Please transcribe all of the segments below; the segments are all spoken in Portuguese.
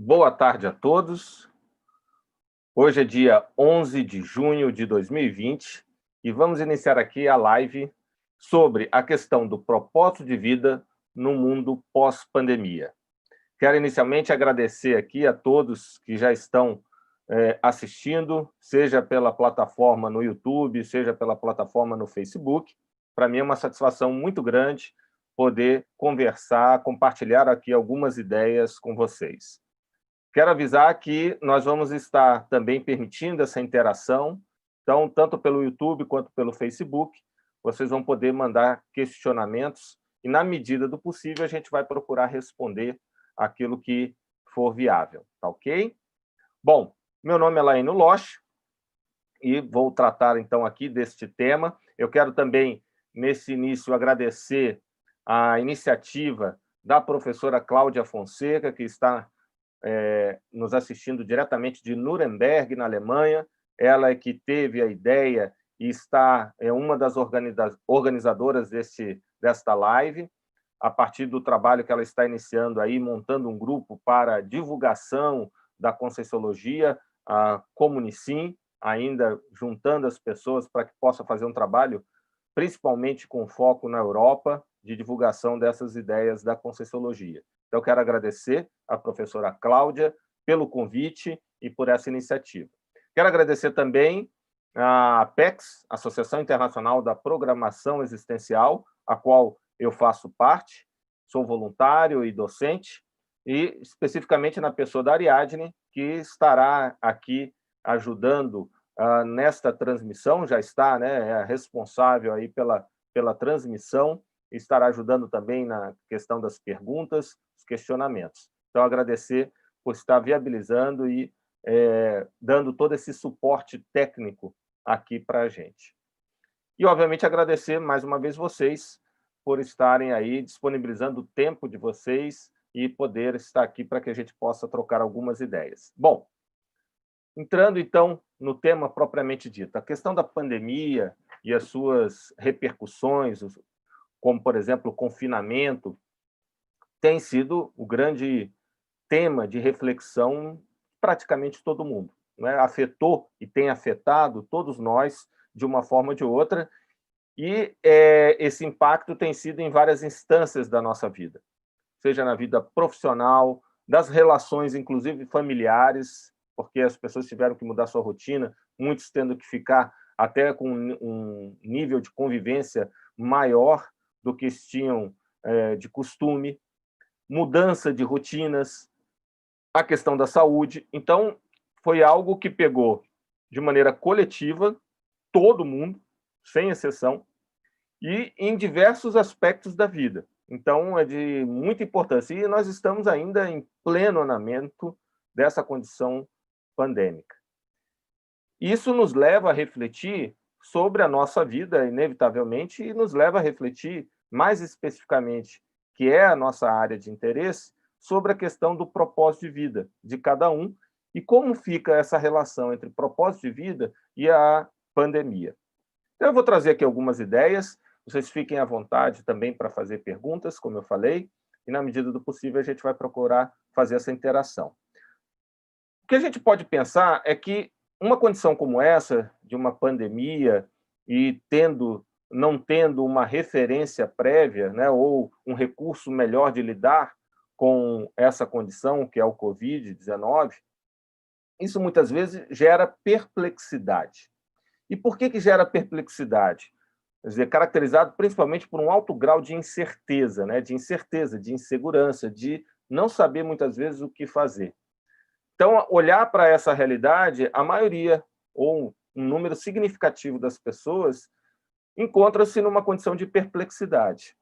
Boa tarde a todos. Hoje é dia 11 de junho de 2020 e vamos iniciar aqui a live sobre a questão do propósito de vida no mundo pós-pandemia. Quero inicialmente agradecer aqui a todos que já estão assistindo, seja pela plataforma no YouTube, seja pela plataforma no Facebook. Para mim é uma satisfação muito grande poder conversar, compartilhar aqui algumas ideias com vocês. Quero avisar que nós vamos estar também permitindo essa interação, então, tanto pelo YouTube quanto pelo Facebook, vocês vão poder mandar questionamentos e, na medida do possível, a gente vai procurar responder aquilo que for viável, tá ok? Bom, meu nome é Laino Losch e vou tratar, então, aqui deste tema. Eu quero também, nesse início, agradecer a iniciativa da professora Cláudia Fonseca, que está nos assistindo diretamente de Nuremberg, na Alemanha. Ela é que teve a ideia e está uma das organizadoras desta live, a partir do trabalho que ela está iniciando aí, montando um grupo para divulgação da Conscienciologia, a Comunicim, ainda juntando as pessoas para que possa fazer um trabalho, principalmente com foco na Europa, de divulgação dessas ideias da Conscienciologia. Então, eu quero agradecer à professora Cláudia pelo convite e por essa iniciativa. Quero agradecer também à APEX, Associação Internacional da Programação Existencial, a qual eu faço parte, sou voluntário e docente, e especificamente na pessoa da Ariadne, que estará aqui ajudando nesta transmissão, já está, né, é responsável aí pela transmissão, e estará ajudando também na questão das perguntas, os questionamentos. Então, agradecer por estar viabilizando e dando todo esse suporte técnico aqui para a gente. E, obviamente, agradecer mais uma vez vocês por estarem aí disponibilizando o tempo de vocês e poder estar aqui para que a gente possa trocar algumas ideias. Bom, entrando, então, no tema propriamente dito, a questão da pandemia e as suas repercussões, como, por exemplo, o confinamento, tem sido o grande tema de reflexão praticamente todo mundo, né? Afetou e tem afetado todos nós de uma forma ou de outra, e esse impacto tem sido em várias instâncias da nossa vida, seja na vida profissional, das relações, inclusive familiares, porque as pessoas tiveram que mudar sua rotina, muitos tendo que ficar até com um nível de convivência maior do que tinham de costume, mudança de rotinas, a questão da saúde. Então, foi algo que pegou de maneira coletiva todo mundo, sem exceção, e em diversos aspectos da vida. Então, é de muita importância. E nós estamos ainda em pleno andamento dessa condição pandêmica. Isso nos leva a refletir sobre a nossa vida, inevitavelmente, e nos leva a refletir, mais especificamente, que é a nossa área de interesse, sobre a questão do propósito de vida de cada um e como fica essa relação entre propósito de vida e a pandemia. Então, eu vou trazer aqui algumas ideias, vocês fiquem à vontade também para fazer perguntas, como eu falei, e, na medida do possível, a gente vai procurar fazer essa interação. O que a gente pode pensar é que uma condição como essa, de uma pandemia, e não tendo uma referência prévia, né, ou um recurso melhor de lidar com essa condição, que é o Covid-19, isso muitas vezes gera perplexidade. E por que gera perplexidade? Quer dizer, caracterizado principalmente por um alto grau de incerteza, né, de insegurança, de não saber muitas vezes o que fazer. Então, olhar para essa realidade, a maioria, ou um número significativo das pessoas, encontra-se numa condição de perplexidade.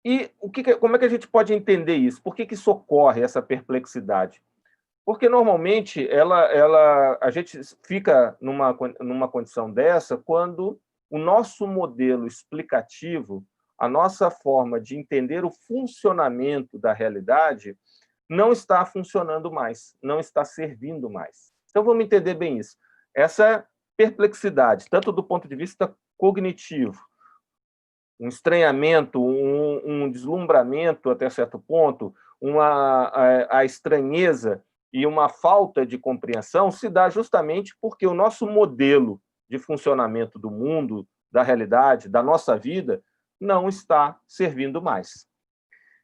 E como é que a gente pode entender isso? Por que isso ocorre, essa perplexidade? Porque, normalmente, a gente fica numa condição dessa quando o nosso modelo explicativo, a nossa forma de entender o funcionamento da realidade, não está funcionando mais, não está servindo mais. Então, vamos entender bem isso. Essa perplexidade, tanto do ponto de vista cognitivo, um estranhamento, um deslumbramento até certo ponto, a estranheza e uma falta de compreensão se dá justamente porque o nosso modelo de funcionamento do mundo, da realidade, da nossa vida, não está servindo mais.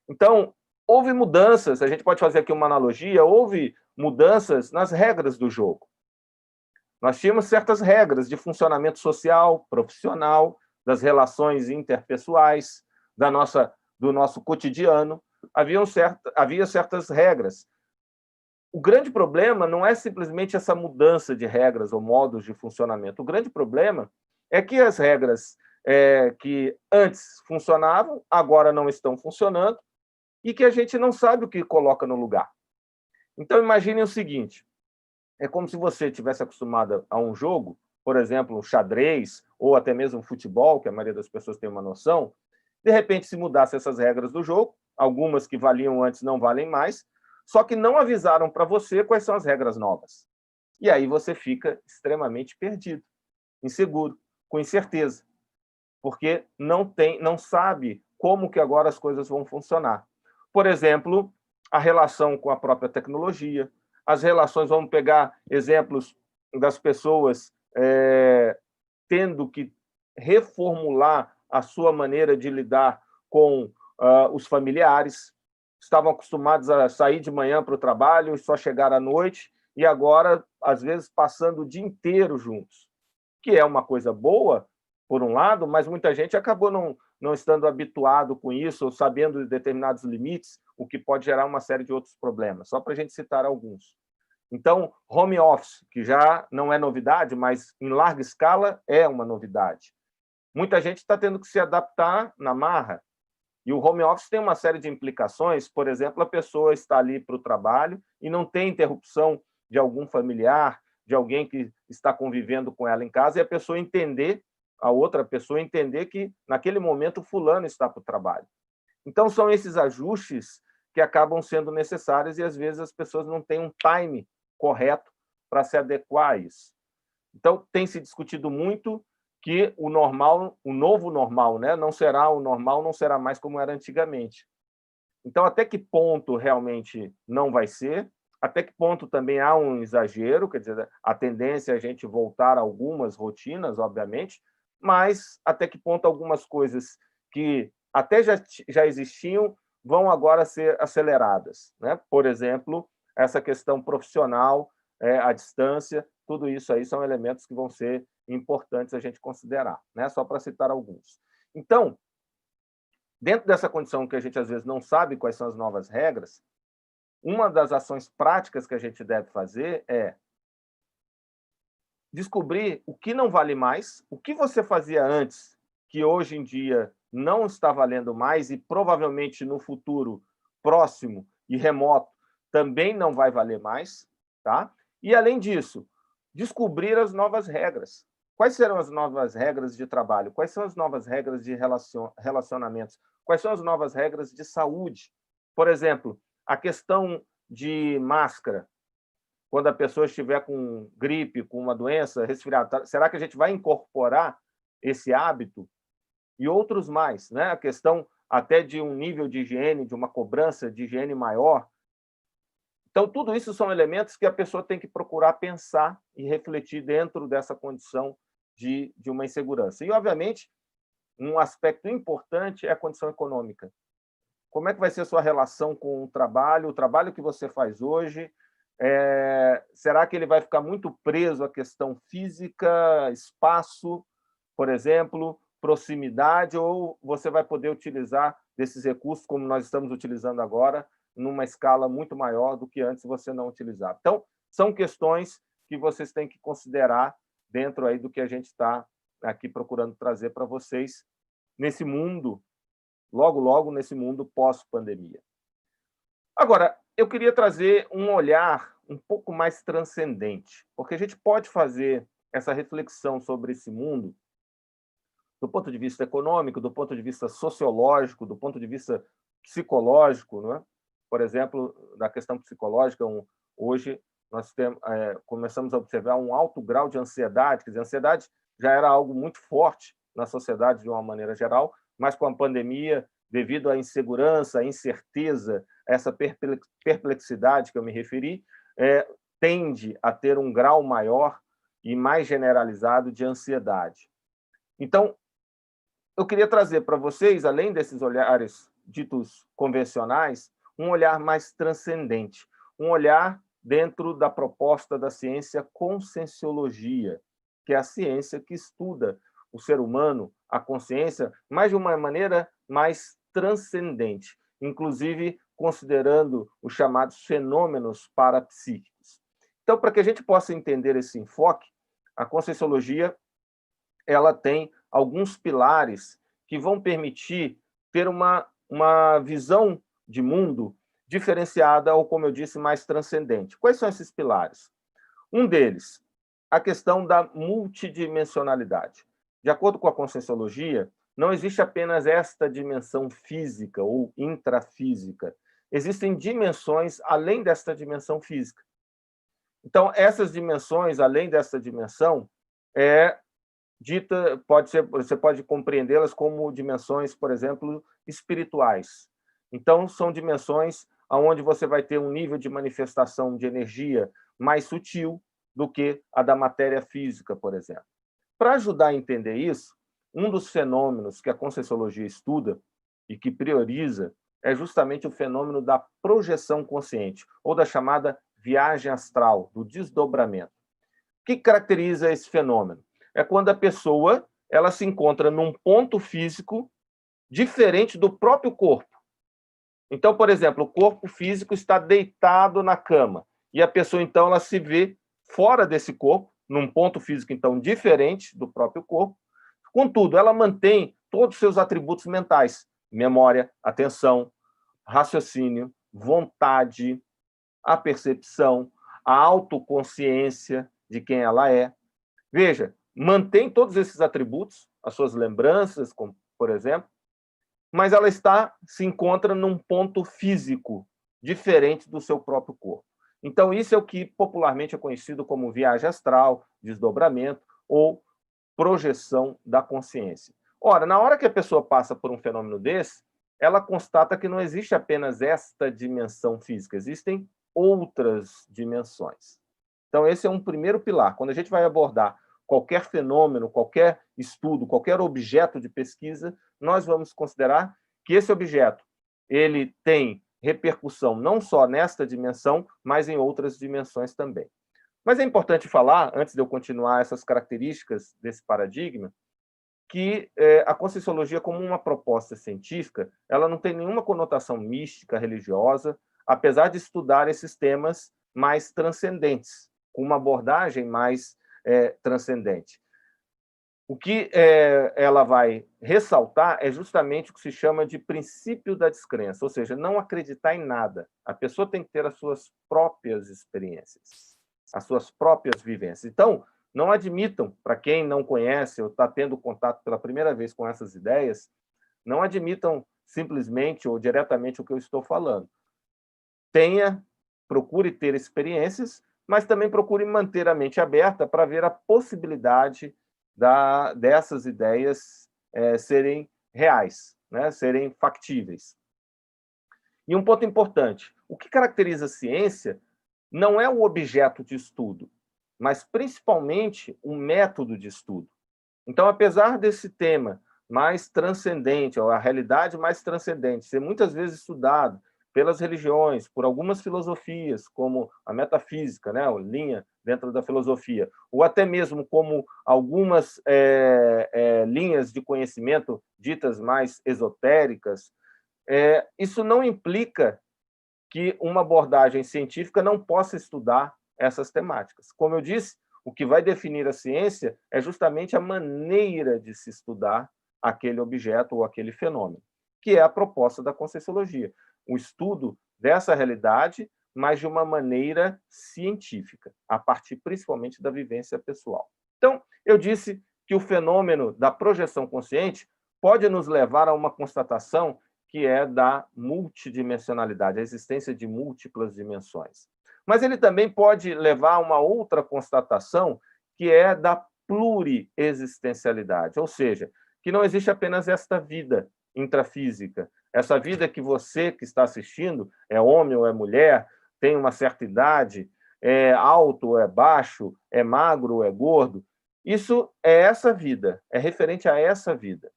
Então, houve mudanças, a gente pode fazer aqui uma analogia, houve mudanças nas regras do jogo. Nós tínhamos certas regras de funcionamento social, profissional, das relações interpessoais, do nosso cotidiano, havia certas regras. O grande problema não é simplesmente essa mudança de regras ou modos de funcionamento. O grande problema é que as regras que antes funcionavam, agora não estão funcionando, e que a gente não sabe o que coloca no lugar. Então, imagine o seguinte, é como se você tivesse acostumado a um jogo, por exemplo, um xadrez, ou até mesmo um futebol, que a maioria das pessoas tem uma noção, de repente se mudasse essas regras do jogo, algumas que valiam antes não valem mais, só que não avisaram para você quais são as regras novas. E aí você fica extremamente perdido, inseguro, com incerteza, porque não sabe como que agora as coisas vão funcionar. Por exemplo, a relação com a própria tecnologia, as relações, vamos pegar exemplos das pessoas tendo que reformular a sua maneira de lidar com os familiares, estavam acostumados a sair de manhã para o trabalho e só chegar à noite, e agora, às vezes, passando o dia inteiro juntos, que é uma coisa boa, por um lado, mas muita gente acabou não estando habituado com isso, ou sabendo de determinados limites, o que pode gerar uma série de outros problemas, só para a gente citar alguns. Então, home office, que já não é novidade, mas em larga escala é uma novidade. Muita gente está tendo que se adaptar na marra, e o home office tem uma série de implicações, por exemplo, a pessoa está ali para o trabalho e não tem interrupção de algum familiar, de alguém que está convivendo com ela em casa, e a outra pessoa entender que, naquele momento, o fulano está para o trabalho. Então, são esses ajustes que acabam sendo necessários e, às vezes, as pessoas não têm um time correto para se adequar a isso. Então, tem se discutido muito que o novo normal, né, não será mais como era antigamente. Então, até que ponto realmente não vai ser? Até que ponto também há um exagero? Quer dizer, a tendência é a gente voltar a algumas rotinas, obviamente, mas até que ponto algumas coisas que até já existiam vão agora ser aceleradas, né? Por exemplo, essa questão profissional, à distância, tudo isso aí são elementos que vão ser importantes a gente considerar, né? Só para citar alguns. Então, dentro dessa condição que a gente às vezes não sabe quais são as novas regras, uma das ações práticas que a gente deve fazer é descobrir o que não vale mais, o que você fazia antes, que hoje em dia não está valendo mais e provavelmente no futuro próximo e remoto também não vai valer mais, tá? E, além disso, descobrir as novas regras. Quais serão as novas regras de trabalho? Quais são as novas regras de relacionamentos? Quais são as novas regras de saúde? Por exemplo, a questão de máscara. Quando a pessoa estiver com gripe, com uma doença, resfriado, será que a gente vai incorporar esse hábito? E outros mais, né? A questão até de um nível de higiene, de uma cobrança de higiene maior. Então, tudo isso são elementos que a pessoa tem que procurar pensar e refletir dentro dessa condição de uma insegurança. E, obviamente, um aspecto importante é a condição econômica. Como é que vai ser a sua relação com o trabalho que você faz hoje? Será que ele vai ficar muito preso à questão física, espaço, por exemplo, proximidade, ou você vai poder utilizar desses recursos, como nós estamos utilizando agora, numa escala muito maior do que antes você não utilizava? Então, são questões que vocês têm que considerar dentro aí do que a gente está aqui procurando trazer para vocês nesse mundo, logo nesse mundo pós-pandemia. Agora, eu queria trazer um olhar um pouco mais transcendente, porque a gente pode fazer essa reflexão sobre esse mundo do ponto de vista econômico, do ponto de vista sociológico, do ponto de vista psicológico, não é? Por exemplo, da questão psicológica, hoje nós começamos a observar um alto grau de ansiedade, quer dizer, a ansiedade já era algo muito forte na sociedade de uma maneira geral, mas com a pandemia devido à insegurança, à incerteza, essa perplexidade que eu me referi, tende a ter um grau maior e mais generalizado de ansiedade. Então, eu queria trazer para vocês, além desses olhares ditos convencionais, um olhar mais transcendente, um olhar dentro da proposta da ciência conscienciologia, que é a ciência que estuda o ser humano, a consciência, mas de uma maneira mais transcendente, inclusive considerando os chamados fenômenos parapsíquicos. Então, para que a gente possa entender esse enfoque, a conscienciologia ela tem alguns pilares que vão permitir ter uma visão de mundo diferenciada ou, como eu disse, mais transcendente. Quais são esses pilares? Um deles, a questão da multidimensionalidade. De acordo com a Conscienciologia, não existe apenas esta dimensão física ou intrafísica. Existem dimensões além desta dimensão física. Então, essas dimensões, além dessa dimensão, você pode compreendê-las como dimensões, por exemplo, espirituais. Então, são dimensões onde você vai ter um nível de manifestação de energia mais sutil do que a da matéria física, por exemplo. Para ajudar a entender isso, um dos fenômenos que a Conscienciologia estuda e que prioriza é justamente o fenômeno da projeção consciente, ou da chamada viagem astral, do desdobramento. O que caracteriza esse fenômeno? É quando a pessoa ela se encontra num ponto físico diferente do próprio corpo. Então, por exemplo, o corpo físico está deitado na cama e a pessoa, então, ela se vê fora desse corpo, num ponto físico, então, diferente do próprio corpo. Contudo, ela mantém todos os seus atributos mentais: memória, atenção, raciocínio, vontade, a percepção, a autoconsciência de quem ela é. Veja, mantém todos esses atributos, as suas lembranças, como, por exemplo, mas ela se encontra num ponto físico diferente do seu próprio corpo. Então, isso é o que popularmente é conhecido como viagem astral, desdobramento ou projeção da consciência. Ora, na hora que a pessoa passa por um fenômeno desse, ela constata que não existe apenas esta dimensão física, existem outras dimensões. Então, esse é um primeiro pilar. Quando a gente vai abordar qualquer fenômeno, qualquer estudo, qualquer objeto de pesquisa, nós vamos considerar que esse objeto ele tem repercussão não só nesta dimensão, mas em outras dimensões também. Mas é importante falar, antes de eu continuar essas características desse paradigma, que a Conscienciologia, como uma proposta científica, ela não tem nenhuma conotação mística, religiosa, apesar de estudar esses temas mais transcendentes, com uma abordagem mais transcendente. O que ela vai ressaltar é justamente o que se chama de princípio da descrença, ou seja, não acreditar em nada. A pessoa tem que ter as suas próprias experiências, as suas próprias vivências. Então, não admitam, para quem não conhece ou está tendo contato pela primeira vez com essas ideias, não admitam simplesmente ou diretamente o que eu estou falando. Procure ter experiências, mas também procure manter a mente aberta para ver a possibilidade dessas ideias serem reais, né? Serem factíveis. E um ponto importante, o que caracteriza a ciência não é o objeto de estudo, mas principalmente o método de estudo. Então, apesar desse tema mais transcendente, ou a realidade mais transcendente, ser muitas vezes estudado pelas religiões, por algumas filosofias, como a metafísica, né, a linha dentro da filosofia, ou até mesmo como algumas linhas de conhecimento ditas mais esotéricas, isso não implica que uma abordagem científica não possa estudar essas temáticas. Como eu disse, o que vai definir a ciência é justamente a maneira de se estudar aquele objeto ou aquele fenômeno, que é a proposta da Conscienciologia. O estudo dessa realidade, mas de uma maneira científica, a partir principalmente da vivência pessoal. Então, eu disse que o fenômeno da projeção consciente pode nos levar a uma constatação que é da multidimensionalidade, a existência de múltiplas dimensões. Mas ele também pode levar a uma outra constatação, que é da pluriexistencialidade, ou seja, que não existe apenas esta vida intrafísica, Essa vida que você que está assistindo, é homem ou é mulher, tem uma certa idade, é alto ou é baixo, é magro ou é gordo, isso é essa vida, é referente a essa vida.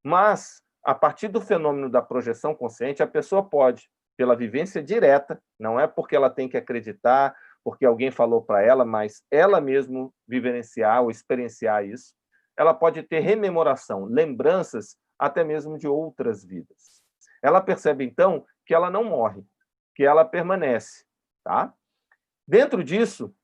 Mas, a partir do fenômeno da projeção consciente, a pessoa pode, pela vivência direta, não é porque ela tem que acreditar, porque alguém falou para ela, mas ela mesma vivenciar ou experienciar isso, ela pode ter rememoração, lembranças até mesmo de outras vidas. Ela percebe, então, que ela não morre, que ela permanece. Tá? Dentro disso,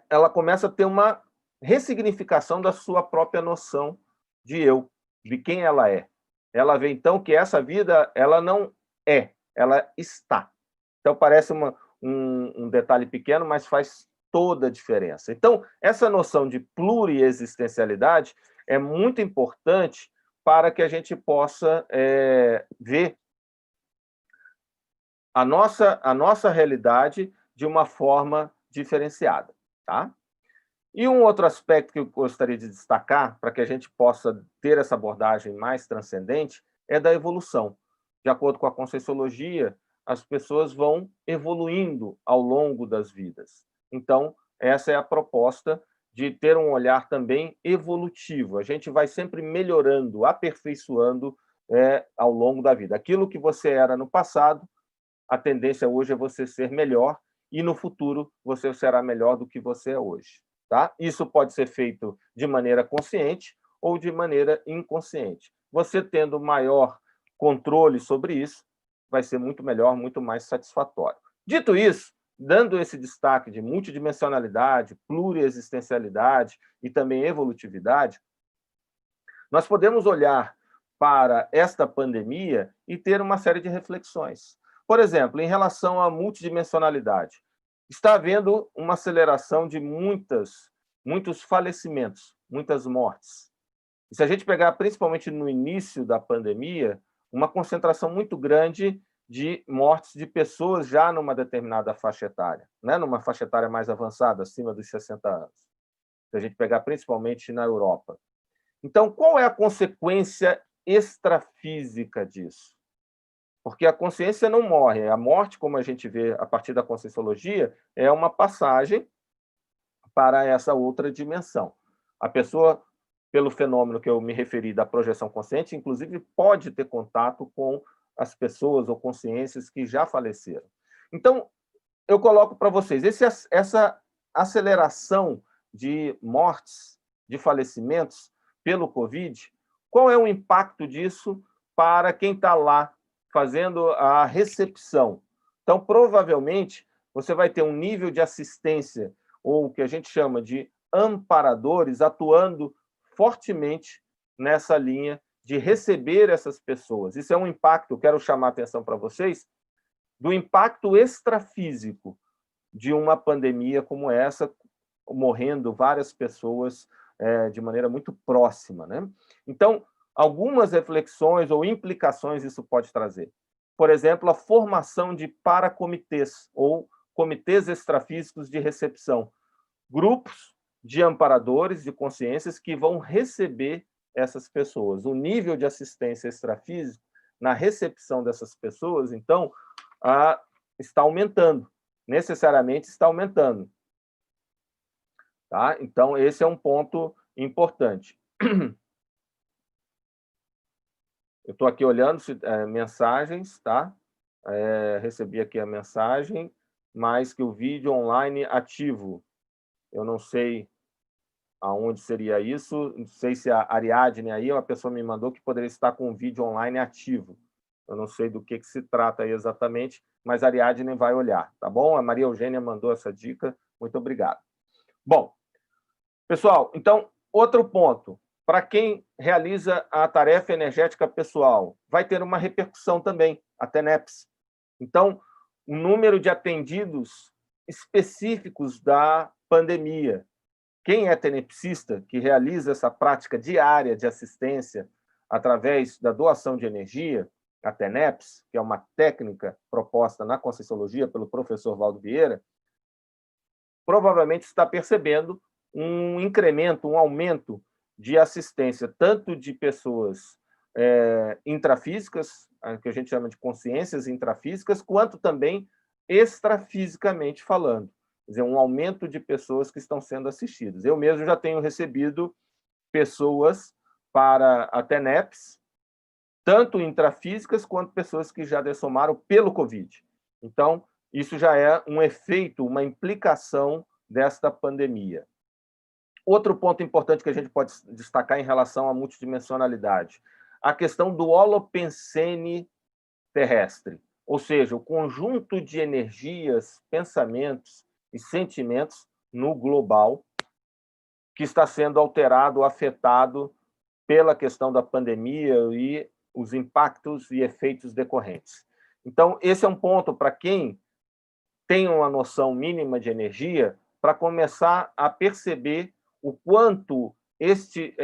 ela começa a ter uma ressignificação da sua própria noção de eu, de quem ela é. Ela vê, então, que essa vida ela não é, ela está. Então, parece um detalhe pequeno, mas faz toda a diferença. Então, essa noção de pluriexistencialidade é muito importante para que a gente possa ver a nossa realidade de uma forma diferenciada. Tá? E um outro aspecto que eu gostaria de destacar, para que a gente possa ter essa abordagem mais transcendente, é da evolução. De acordo com a Conscienciologia, as pessoas vão evoluindo ao longo das vidas. Então, essa é a proposta de ter um olhar também evolutivo. A gente vai sempre melhorando, aperfeiçoando ao longo da vida. Aquilo que você era no passado, a tendência hoje é você ser melhor, e no futuro você será melhor do que você é hoje. Tá? Isso pode ser feito de maneira consciente ou de maneira inconsciente. Você tendo maior controle sobre isso, vai ser muito melhor, muito mais satisfatório. Dito isso, dando esse destaque de multidimensionalidade, pluriexistencialidade e também evolutividade, nós podemos olhar para esta pandemia e ter uma série de reflexões. Por exemplo, em relação à multidimensionalidade, está havendo uma aceleração de muitos falecimentos, muitas mortes. E se a gente pegar, principalmente no início da pandemia, uma concentração muito grande de mortes de pessoas já numa determinada faixa etária, né? Numa faixa etária mais avançada, acima dos 60 anos. Se a gente pegar principalmente na Europa. Então, qual é a consequência extrafísica disso? Porque a consciência não morre. A morte, como a gente vê a partir da Conscienciologia, é uma passagem para essa outra dimensão. A pessoa, pelo fenômeno que eu me referi da projeção consciente, inclusive pode ter contato com as pessoas ou consciências que já faleceram. Então, eu coloco para vocês, essa aceleração de mortes, de falecimentos pelo Covid, qual é o impacto disso para quem está lá fazendo a recepção? Então, provavelmente, você vai ter um nível de assistência, ou o que a gente chama de amparadores, atuando fortemente nessa linha de receber essas pessoas. Isso é um impacto, eu quero chamar a atenção para vocês, do impacto extrafísico de uma pandemia como essa, morrendo várias pessoas de maneira muito próxima. Né? Então, algumas reflexões ou implicações isso pode trazer. Por exemplo, a formação de paracomitês, ou comitês extrafísicos de recepção. Grupos de amparadores, de consciências, que vão receber essas pessoas. O nível de assistência extrafísica na recepção dessas pessoas, então, está aumentando, necessariamente está aumentando. Tá? Então, esse é um ponto importante. Eu estou aqui olhando mensagens, tá? Recebi aqui a mensagem, mais que o vídeo online ativo. Eu não sei aonde seria isso, não sei se a Ariadne aí, uma pessoa me mandou que poderia estar com o vídeo online ativo. Eu não sei do que se trata aí exatamente, mas a Ariadne vai olhar, tá bom? A Maria Eugênia mandou essa dica, muito obrigado. Bom, pessoal, então, outro ponto. Para quem realiza a tarefa energética pessoal, vai ter uma repercussão também, a TENEPS. Então, o número de atendidos específicos da pandemia. Quem é tenepsista, que realiza essa prática diária de assistência através da doação de energia, a TENEPS, que é uma técnica proposta na Conscienciologia pelo professor Valdo Vieira, provavelmente está percebendo um incremento, um aumento de assistência, tanto de pessoas intrafísicas, que a gente chama de consciências intrafísicas, quanto também extrafisicamente falando. Quer dizer, um aumento de pessoas que estão sendo assistidas. Eu mesmo já tenho recebido pessoas para a TENEPS, tanto intrafísicas quanto pessoas que já dessomaram pelo Covid. Então, isso já é um efeito, uma implicação desta pandemia. Outro ponto importante que a gente pode destacar em relação à multidimensionalidade, a questão do holopensene terrestre, ou seja, o conjunto de energias, pensamentos e sentimentos no global que está sendo alterado, afetado pela questão da pandemia e os impactos e efeitos decorrentes. Então, esse é um ponto para quem tem uma noção mínima de energia, para começar a perceber o quanto este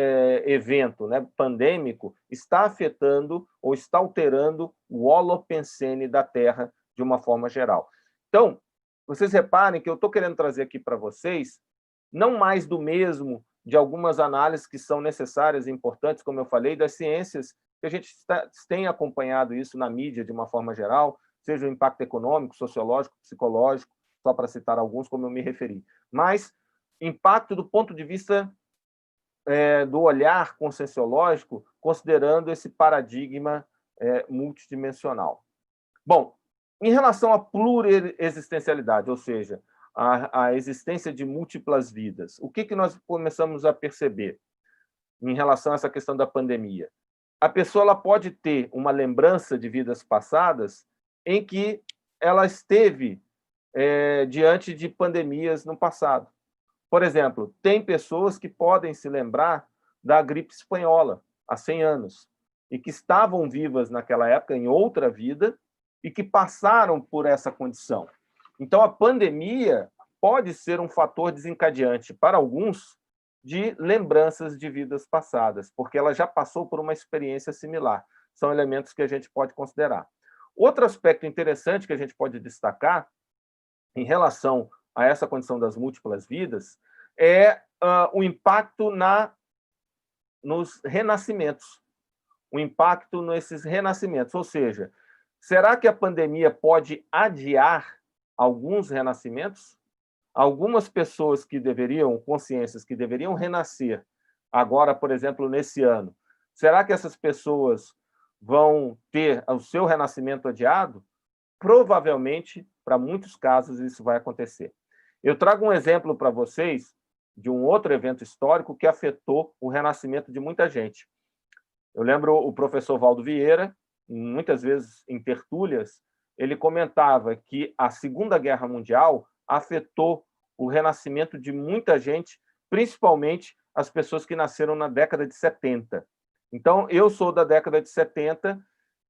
evento, né, pandêmico está afetando ou está alterando o holopensene da Terra de uma forma geral. Então, vocês reparem que eu estou querendo trazer aqui para vocês não mais do mesmo de algumas análises que são necessárias e importantes, como eu falei, das ciências, que a gente tem acompanhado isso na mídia de uma forma geral, seja o impacto econômico, sociológico, psicológico, só para citar alguns, como eu me referi. Mas impacto do ponto de vista do olhar conscienciológico, considerando esse paradigma multidimensional. Bom, em relação à pluriexistencialidade, ou seja, a existência de múltiplas vidas, o que nós começamos a perceber em relação a essa questão da pandemia? A pessoa ela pode ter uma lembrança de vidas passadas em que ela esteve diante de pandemias no passado. Por exemplo, tem pessoas que podem se lembrar da gripe espanhola há 100 anos e que estavam vivas naquela época, em outra vida, e que passaram por essa condição. Então, a pandemia pode ser um fator desencadeante para alguns de lembranças de vidas passadas, porque ela já passou por uma experiência similar. São elementos que a gente pode considerar. Outro aspecto interessante que a gente pode destacar em relação a essa condição das múltiplas vidas é o impacto nos renascimentos, o impacto nesses renascimentos. Ou seja, será que a pandemia pode adiar alguns renascimentos? Algumas pessoas que deveriam, consciências que deveriam renascer agora, por exemplo, nesse ano, será que essas pessoas vão ter o seu renascimento adiado? Provavelmente, para muitos casos, isso vai acontecer. Eu trago um exemplo para vocês de um outro evento histórico que afetou o renascimento de muita gente. Eu lembro o professor Valdo Vieira, muitas vezes em tertúlias, ele comentava que a Segunda Guerra Mundial afetou o renascimento de muita gente, principalmente as pessoas que nasceram na década de 70. Então, eu sou da década de 70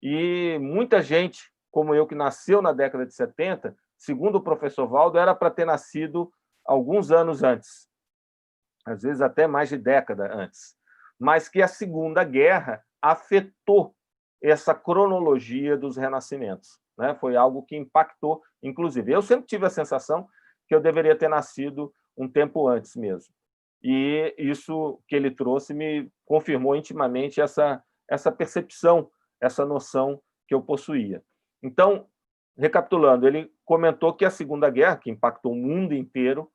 e muita gente, como eu, que nasceu na década de 70, segundo o professor Valdo, era para ter nascido alguns anos antes, às vezes até mais de década antes, mas que a Segunda Guerra afetou essa cronologia dos renascimentos, né? Foi algo que impactou, inclusive. Eu sempre tive a sensação que eu deveria ter nascido um tempo antes mesmo. E isso que ele trouxe me confirmou intimamente essa percepção, essa noção que eu possuía. Então, recapitulando, ele comentou que a Segunda Guerra, que impactou o mundo inteiro,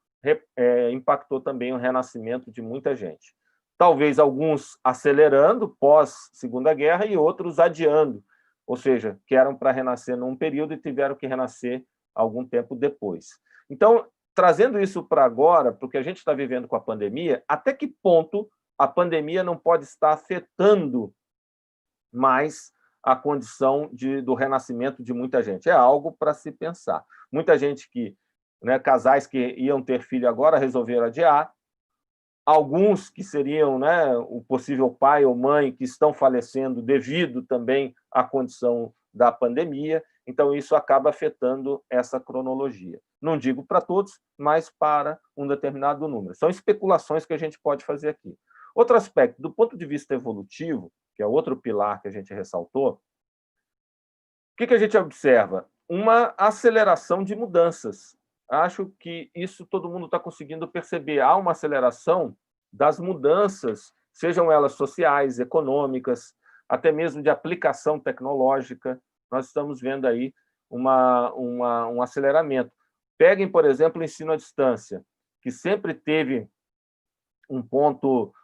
impactou também o renascimento de muita gente. Talvez alguns acelerando pós-Segunda Guerra e outros adiando, ou seja, que eram para renascer num período e tiveram que renascer algum tempo depois. Então, trazendo isso para agora, para o que a gente está vivendo com a pandemia, até que ponto a pandemia não pode estar afetando mais a condição do renascimento de muita gente? É algo para se pensar. Muita gente que, né, casais que iam ter filho agora resolveram adiar, alguns que seriam, né, o possível pai ou mãe que estão falecendo devido também à condição da pandemia, então isso acaba afetando essa cronologia. Não digo para todos, mas para um determinado número. São especulações que a gente pode fazer aqui. Outro aspecto, do ponto de vista evolutivo, que é outro pilar que a gente ressaltou, o que a gente observa? Uma aceleração de mudanças. Acho que isso todo mundo está conseguindo perceber. Há uma aceleração das mudanças, sejam elas sociais, econômicas, até mesmo de aplicação tecnológica, nós estamos vendo aí um aceleramento. Peguem, por exemplo, o ensino à distância, que sempre teve um ponto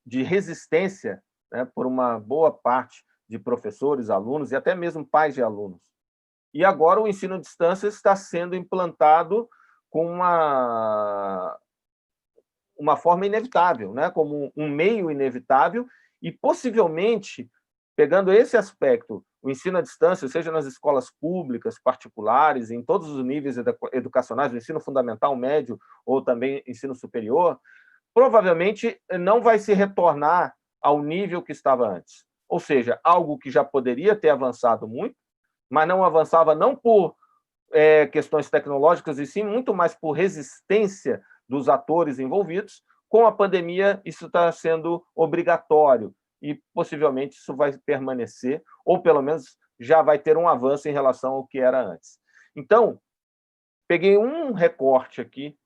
de resistência, né, por uma boa parte de professores, alunos e até mesmo pais de alunos. E agora o ensino à distância está sendo implantado com uma forma inevitável, né, como um meio inevitável, e possivelmente, pegando esse aspecto, o ensino à distância, seja nas escolas públicas, particulares, em todos os níveis educacionais, o ensino fundamental, médio ou também ensino superior, provavelmente não vai se retornar ao nível que estava antes. Ou seja, algo que já poderia ter avançado muito, mas não avançava não por questões tecnológicas, e sim muito mais por resistência dos atores envolvidos. Com a pandemia, isso está sendo obrigatório e possivelmente isso vai permanecer, ou pelo menos já vai ter um avanço em relação ao que era antes. Então, peguei um recorte aqui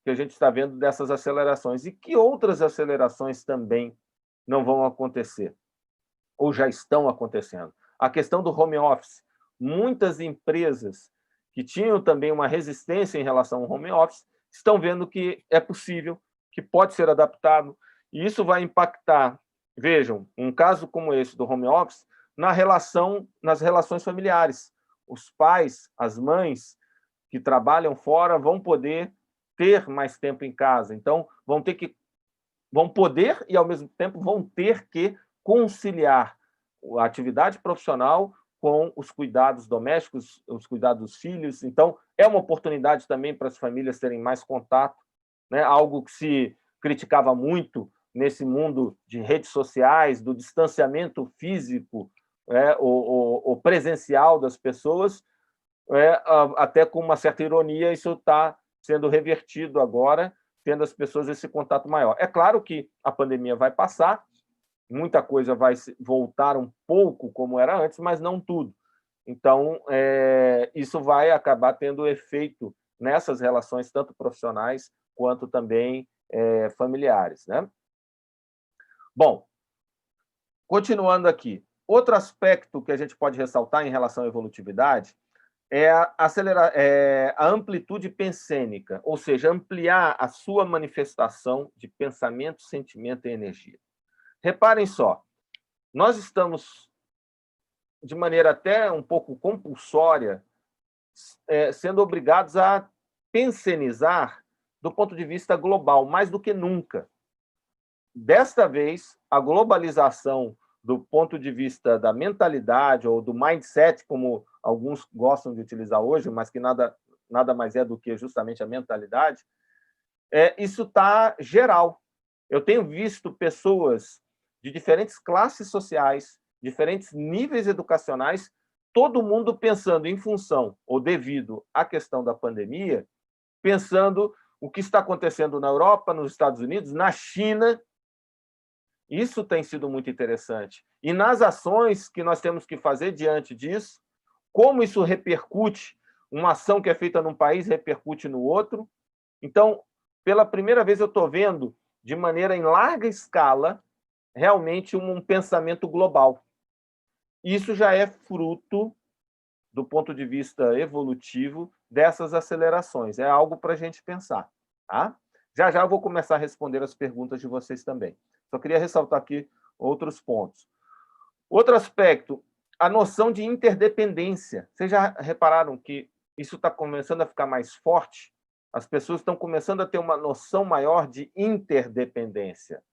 que a gente está vendo dessas acelerações. E que outras acelerações também não vão acontecer, ou já estão acontecendo? A questão do home office. Muitas empresas que tinham também uma resistência em relação ao home office estão vendo que é possível, que pode ser adaptado, e isso vai impactar, vejam, um caso como esse do home office, nas relações familiares. Os pais, as mães que trabalham fora vão poder ter mais tempo em casa. Então, vão poder e, ao mesmo tempo, vão ter que conciliar a atividade profissional com os cuidados domésticos, os cuidados dos filhos. Então, é uma oportunidade também para as famílias terem mais contato, né? Algo que se criticava muito nesse mundo de redes sociais, do distanciamento físico, o presencial das pessoas, até com uma certa ironia, isso está sendo revertido agora, tendo as pessoas esse contato maior. É claro que a pandemia vai passar, muita coisa vai voltar um pouco como era antes, mas não tudo. Então, isso vai acabar tendo efeito nessas relações, tanto profissionais quanto também familiares, né? Bom, continuando aqui, outro aspecto que a gente pode ressaltar em relação à evolutividade é a amplitude pensênica, ou seja, ampliar a sua manifestação de pensamento, sentimento e energia. Reparem só, nós estamos, de maneira até um pouco compulsória, sendo obrigados a pensenizar do ponto de vista global, mais do que nunca. Desta vez, a globalização do ponto de vista da mentalidade ou do mindset, como alguns gostam de utilizar hoje, mas que nada mais é do que justamente a mentalidade, isso está geral. Eu tenho visto pessoas de diferentes classes sociais, diferentes níveis educacionais, todo mundo pensando em função ou devido à questão da pandemia, pensando o que está acontecendo na Europa, nos Estados Unidos, na China. Isso tem sido muito interessante. E nas ações que nós temos que fazer diante disso, como isso repercute, uma ação que é feita num país repercute no outro. Então, pela primeira vez eu estou vendo, de maneira em larga escala, realmente um pensamento global. Isso já é fruto, do ponto de vista evolutivo, dessas acelerações. É algo para a gente pensar. Tá? Já eu vou começar a responder as perguntas de vocês também. Só queria ressaltar aqui outros pontos. Outro aspecto, a noção de interdependência. Vocês já repararam que isso está começando a ficar mais forte? As pessoas estão começando a ter uma noção maior de interdependência,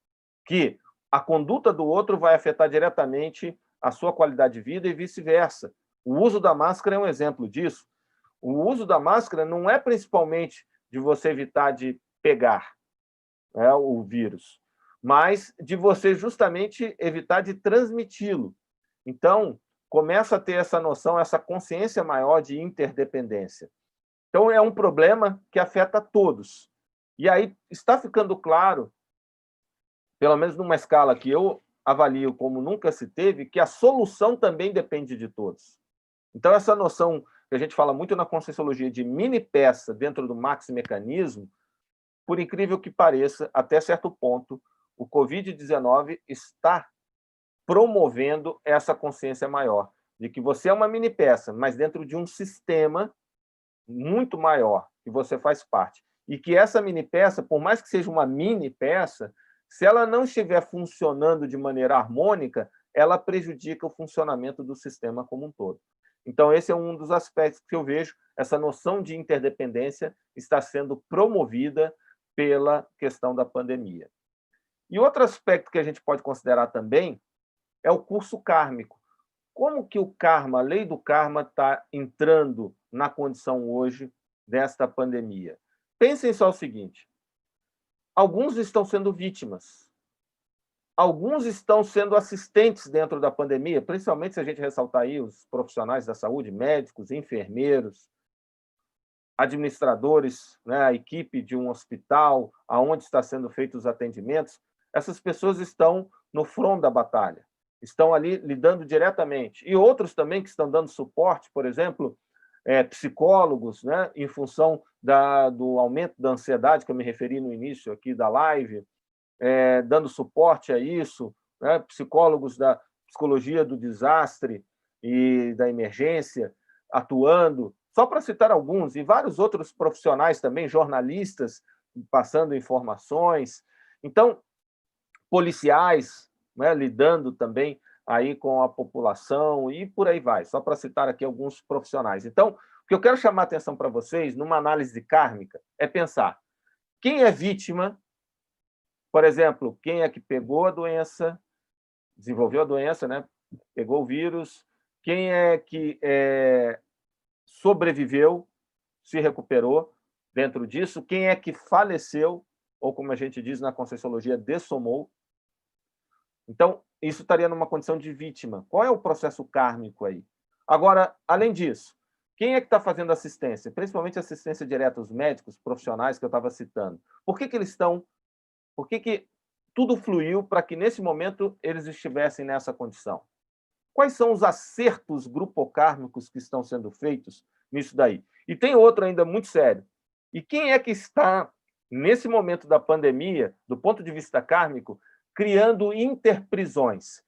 que a conduta do outro vai afetar diretamente a sua qualidade de vida e vice-versa. O uso da máscara é um exemplo disso. O uso da máscara não é principalmente de você evitar de pegar o vírus, mas de você justamente evitar de transmiti-lo. Então, começa a ter essa noção, essa consciência maior de interdependência. Então, é um problema que afeta todos. E aí está ficando claro, pelo menos numa escala que eu avalio como nunca se teve, que a solução também depende de todos. Então, essa noção que a gente fala muito na Conscienciologia de mini peça dentro do maxi-mecanismo, por incrível que pareça, até certo ponto, o Covid-19 está promovendo essa consciência maior, de que você é uma mini peça, mas dentro de um sistema muito maior, que você faz parte. E que essa mini peça, por mais que seja uma mini peça, se ela não estiver funcionando de maneira harmônica, ela prejudica o funcionamento do sistema como um todo. Então, esse é um dos aspectos que eu vejo, essa noção de interdependência está sendo promovida pela questão da pandemia. E outro aspecto que a gente pode considerar também é o curso kármico. Como que o karma, a lei do karma, está entrando na condição hoje desta pandemia? Pensem só o seguinte: alguns estão sendo vítimas, alguns estão sendo assistentes dentro da pandemia, principalmente se a gente ressaltar aí os profissionais da saúde, médicos, enfermeiros, administradores, né, a equipe de um hospital, aonde está sendo feitos os atendimentos. Essas pessoas estão no front da batalha, estão ali lidando diretamente. E outros também que estão dando suporte, por exemplo, psicólogos, né, em função do aumento da ansiedade, que eu me referi no início aqui da live, dando suporte a isso, né, psicólogos da psicologia do desastre e da emergência, atuando, só para citar alguns, e vários outros profissionais também, jornalistas, passando informações. Então, policiais, né, lidando também aí com a população e por aí vai, só para citar aqui alguns profissionais. Então, o que eu quero chamar a atenção para vocês, numa análise kármica, é pensar quem é vítima, por exemplo, quem é que pegou a doença, desenvolveu a doença, né, pegou o vírus, quem é que sobreviveu, se recuperou dentro disso, quem é que faleceu, ou como a gente diz na Conscienciologia, dessomou. Então, isso estaria numa condição de vítima. Qual é o processo kármico aí? Agora, além disso, quem é que está fazendo assistência? Principalmente assistência direta aos médicos, profissionais que eu estava citando. Por que eles estão... Por que tudo fluiu para que, nesse momento, eles estivessem nessa condição? Quais são os acertos grupocármicos que estão sendo feitos nisso daí? E tem outro ainda muito sério. E quem é que está, nesse momento da pandemia, do ponto de vista kármico, criando interprisões,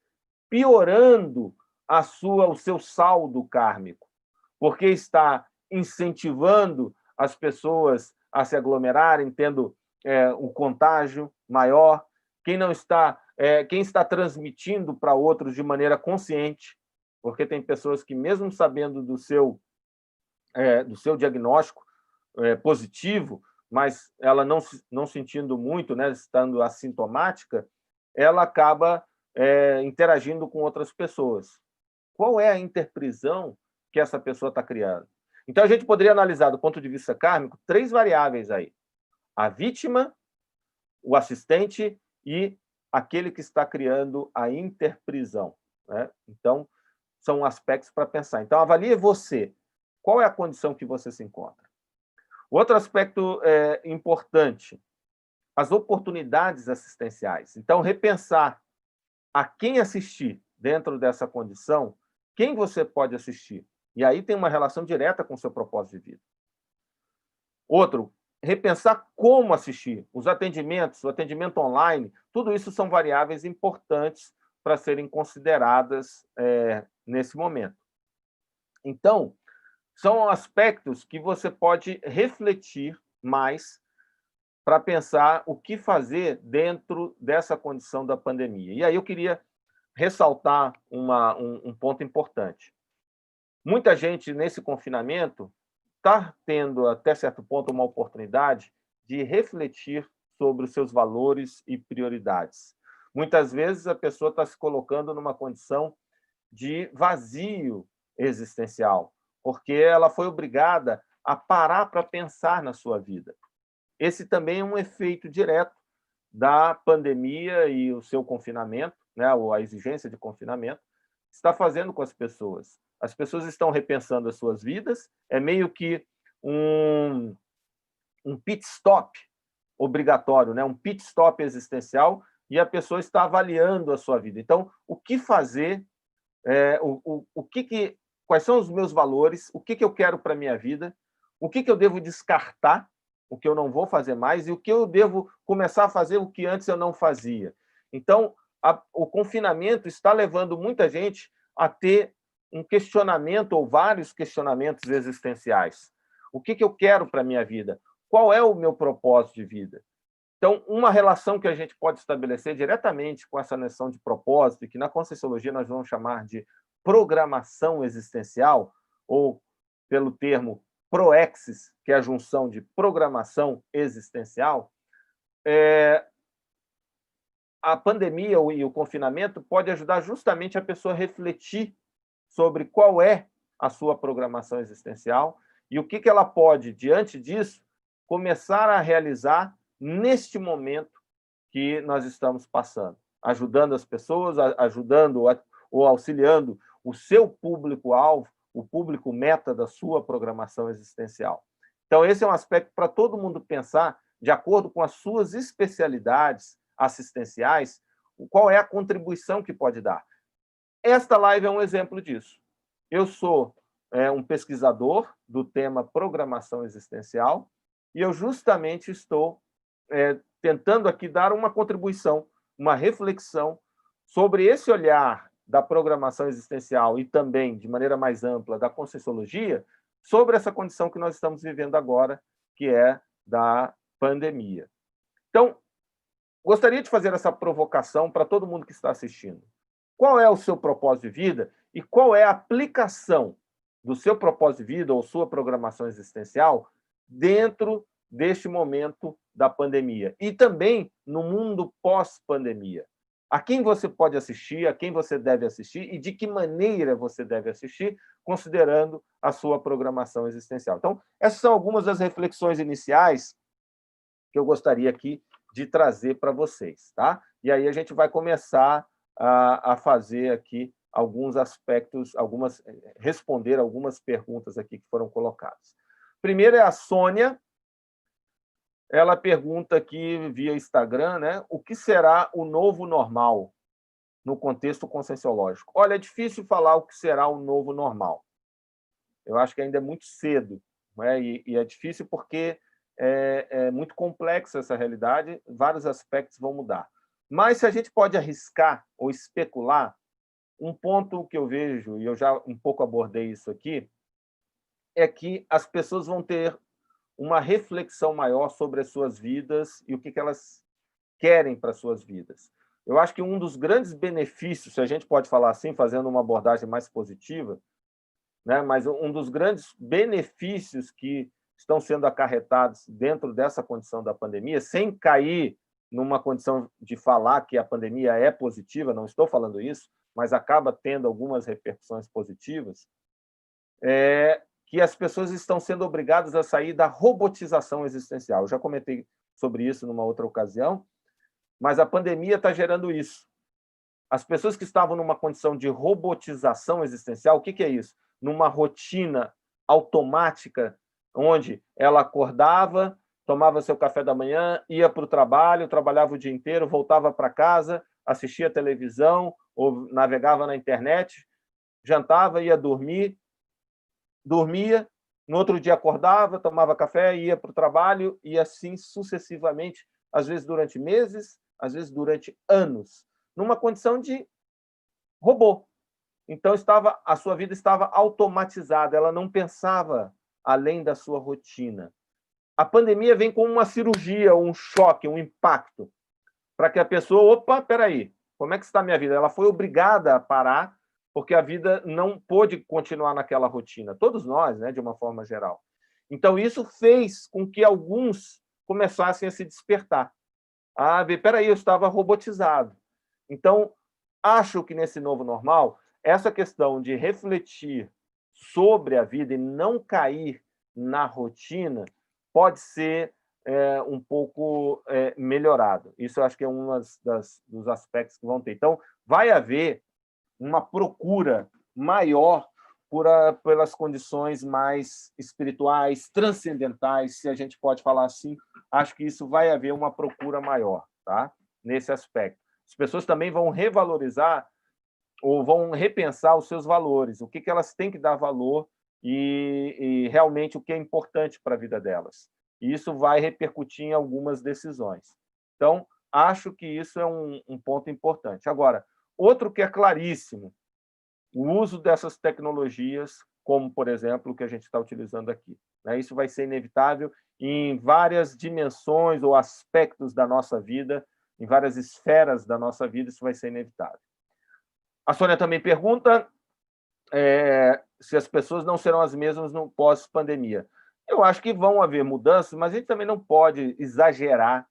piorando o seu saldo kármico, porque está incentivando as pessoas a se aglomerarem, tendo o contágio maior, quem está transmitindo para outros de maneira consciente, porque tem pessoas que, mesmo sabendo do seu diagnóstico positivo, mas ela não sentindo muito, né, estando assintomática, ela acaba interagindo com outras pessoas. Qual é a interprisão que essa pessoa está criando? Então, a gente poderia analisar, do ponto de vista kármico, 3 variáveis aí: a vítima, o assistente e aquele que está criando a interprisão, né? Então, são aspectos para pensar. Então, avalie você. Qual é a condição que você se encontra? Outro aspecto importante, as oportunidades assistenciais. Então, repensar a quem assistir dentro dessa condição, quem você pode assistir. E aí tem uma relação direta com o seu propósito de vida. Outro, repensar como assistir. Os atendimentos, o atendimento online, tudo isso são variáveis importantes para serem consideradas nesse momento. Então, são aspectos que você pode refletir mais para pensar o que fazer dentro dessa condição da pandemia. E aí eu queria ressaltar um ponto importante. Muita gente, nesse confinamento, está tendo, até certo ponto, uma oportunidade de refletir sobre os seus valores e prioridades. Muitas vezes a pessoa está se colocando numa condição de vazio existencial, porque ela foi obrigada a parar para pensar na sua vida. Esse também é um efeito direto da pandemia e o seu confinamento, né, ou a exigência de confinamento, está fazendo com as pessoas. As pessoas estão repensando as suas vidas, é meio que um pit stop obrigatório, né, um pit stop existencial, e a pessoa está avaliando a sua vida. Então, o que fazer, quais são os meus valores, o que eu quero para a minha vida, o que eu devo descartar, o que eu não vou fazer mais, e o que eu devo começar a fazer, o que antes eu não fazia. Então, o confinamento está levando muita gente a ter um questionamento ou vários questionamentos existenciais. O que eu quero para a minha vida? Qual é o meu propósito de vida? Então, uma relação que a gente pode estabelecer diretamente com essa noção de propósito, que na Conscienciologia nós vamos chamar de programação existencial, ou pelo termo proexis, que é a junção de programação existencial, a pandemia e o confinamento pode ajudar justamente a pessoa a refletir sobre qual é a sua programação existencial e o que ela pode, diante disso, começar a realizar neste momento que nós estamos passando, ajudando as pessoas, ajudando ou auxiliando o seu público-alvo, o público meta da sua programação existencial. Então, esse é um aspecto para todo mundo pensar, de acordo com as suas especialidades assistenciais, qual é a contribuição que pode dar. Esta live é um exemplo disso. Eu sou um pesquisador do tema programação existencial e eu justamente estou tentando aqui dar uma contribuição, uma reflexão sobre esse olhar da programação existencial e também, de maneira mais ampla, da Conscienciologia, sobre essa condição que nós estamos vivendo agora, que é da pandemia. Então, gostaria de fazer essa provocação para todo mundo que está assistindo. Qual é o seu propósito de vida e qual é a aplicação do seu propósito de vida ou sua programação existencial dentro deste momento da pandemia e também no mundo pós-pandemia? A quem você pode assistir, a quem você deve assistir e de que maneira você deve assistir, considerando a sua programação existencial. Então, essas são algumas das reflexões iniciais que eu gostaria aqui de trazer para vocês, tá? E aí a gente vai começar a fazer aqui alguns aspectos, responder algumas perguntas aqui que foram colocadas. Primeiro é a Sônia. Ela pergunta aqui via Instagram, né? O que será o novo normal no contexto conscienciológico? Olha, é difícil falar o que será o novo normal. Eu acho que ainda é muito cedo, né? E é difícil porque é muito complexa essa realidade, vários aspectos vão mudar. Mas se a gente pode arriscar ou especular, um ponto que eu vejo, e eu já um pouco abordei isso aqui, é que as pessoas vão ter uma reflexão maior sobre as suas vidas e o que elas querem para as suas vidas. Eu acho que um dos grandes benefícios, se a gente pode falar assim, fazendo uma abordagem mais positiva, né, mas um dos grandes benefícios que estão sendo acarretados dentro dessa condição da pandemia, sem cair numa condição de falar que a pandemia é positiva, não estou falando isso, mas acaba tendo algumas repercussões positivas, que as pessoas estão sendo obrigadas a sair da robotização existencial. Eu já comentei sobre isso numa outra ocasião, mas a pandemia está gerando isso. As pessoas que estavam numa condição de robotização existencial, o que é isso? Numa rotina automática, onde ela acordava, tomava seu café da manhã, ia para o trabalho, trabalhava o dia inteiro, voltava para casa, assistia televisão ou navegava na internet, jantava, ia dormir, dormia, no outro dia acordava, tomava café, ia para o trabalho e assim sucessivamente, às vezes durante meses, às vezes durante anos, numa condição de robô. Então, a sua vida estava automatizada, ela não pensava além da sua rotina. A pandemia vem como uma cirurgia, um choque, um impacto, para que a pessoa, opa, peraí, como é que está a minha vida? Ela foi obrigada a parar, porque a vida não pôde continuar naquela rotina. Todos nós, né, de uma forma geral. Então, isso fez com que alguns começassem a se despertar. Peraí, eu estava robotizado. Então, acho que nesse novo normal, essa questão de refletir sobre a vida e não cair na rotina pode ser um pouco melhorado. Isso eu acho que é um dos aspectos que vão ter. Então, vai haver uma procura maior pelas condições mais espirituais, transcendentais, se a gente pode falar assim. Acho que isso vai haver uma procura maior, tá? Nesse aspecto. As pessoas também vão revalorizar ou vão repensar os seus valores, o que elas têm que dar valor e realmente o que é importante para a vida delas. E isso vai repercutir em algumas decisões. Então, acho que isso é um ponto importante. Agora, outro que é claríssimo, o uso dessas tecnologias, como, por exemplo, o que a gente está utilizando aqui, né? Isso vai ser inevitável em várias dimensões ou aspectos da nossa vida, em várias esferas da nossa vida, isso vai ser inevitável. A Sônia também pergunta se as pessoas não serão as mesmas no pós-pandemia. Eu acho que vão haver mudanças, mas a gente também não pode exagerar,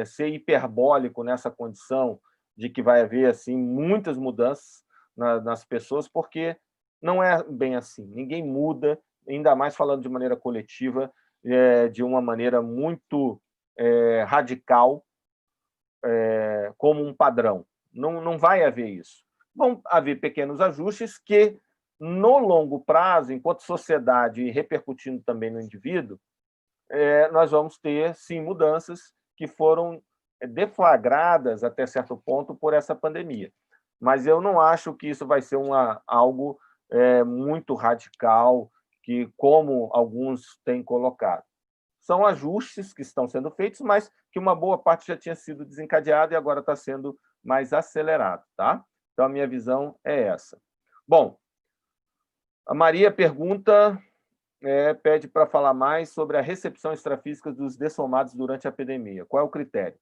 ser hiperbólico nessa condição de que vai haver assim muitas mudanças nas pessoas, porque não é bem assim. Ninguém muda, ainda mais falando de maneira coletiva, de uma maneira muito radical, como um padrão. Não vai haver isso. Vão haver pequenos ajustes que, no longo prazo, enquanto sociedade e repercutindo também no indivíduo, nós vamos ter, sim, mudanças que foram deflagradas até certo ponto por essa pandemia. Mas eu não acho que isso vai ser algo muito radical, que, como alguns têm colocado. São ajustes que estão sendo feitos, mas que uma boa parte já tinha sido desencadeada e agora está sendo mais acelerado, tá? Então, a minha visão é essa. Bom, a Maria pergunta, pede para falar mais sobre a recepção extrafísica dos dessomados durante a epidemia. Qual é o critério?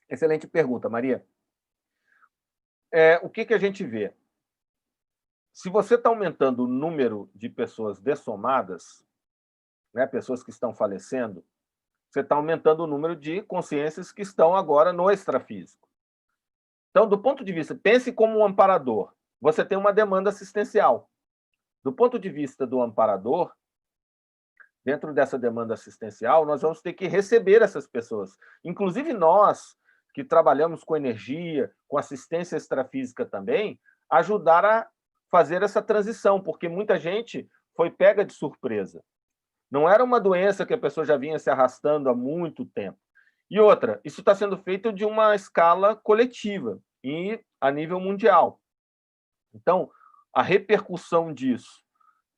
Excelente pergunta, Maria. O que a gente vê? Se você está aumentando o número de pessoas dessomadas, né, pessoas que estão falecendo, você está aumentando o número de consciências que estão agora no extrafísico. Então, do ponto de vista, pense como um amparador. Você tem uma demanda assistencial. Do ponto de vista do amparador, dentro dessa demanda assistencial, nós vamos ter que receber essas pessoas. Inclusive nós, que trabalhamos com energia, com assistência extrafísica também, ajudar a fazer essa transição, porque muita gente foi pega de surpresa. Não era uma doença que a pessoa já vinha se arrastando há muito tempo. E outra, isso está sendo feito de uma escala coletiva e a nível mundial. Então, a repercussão disso,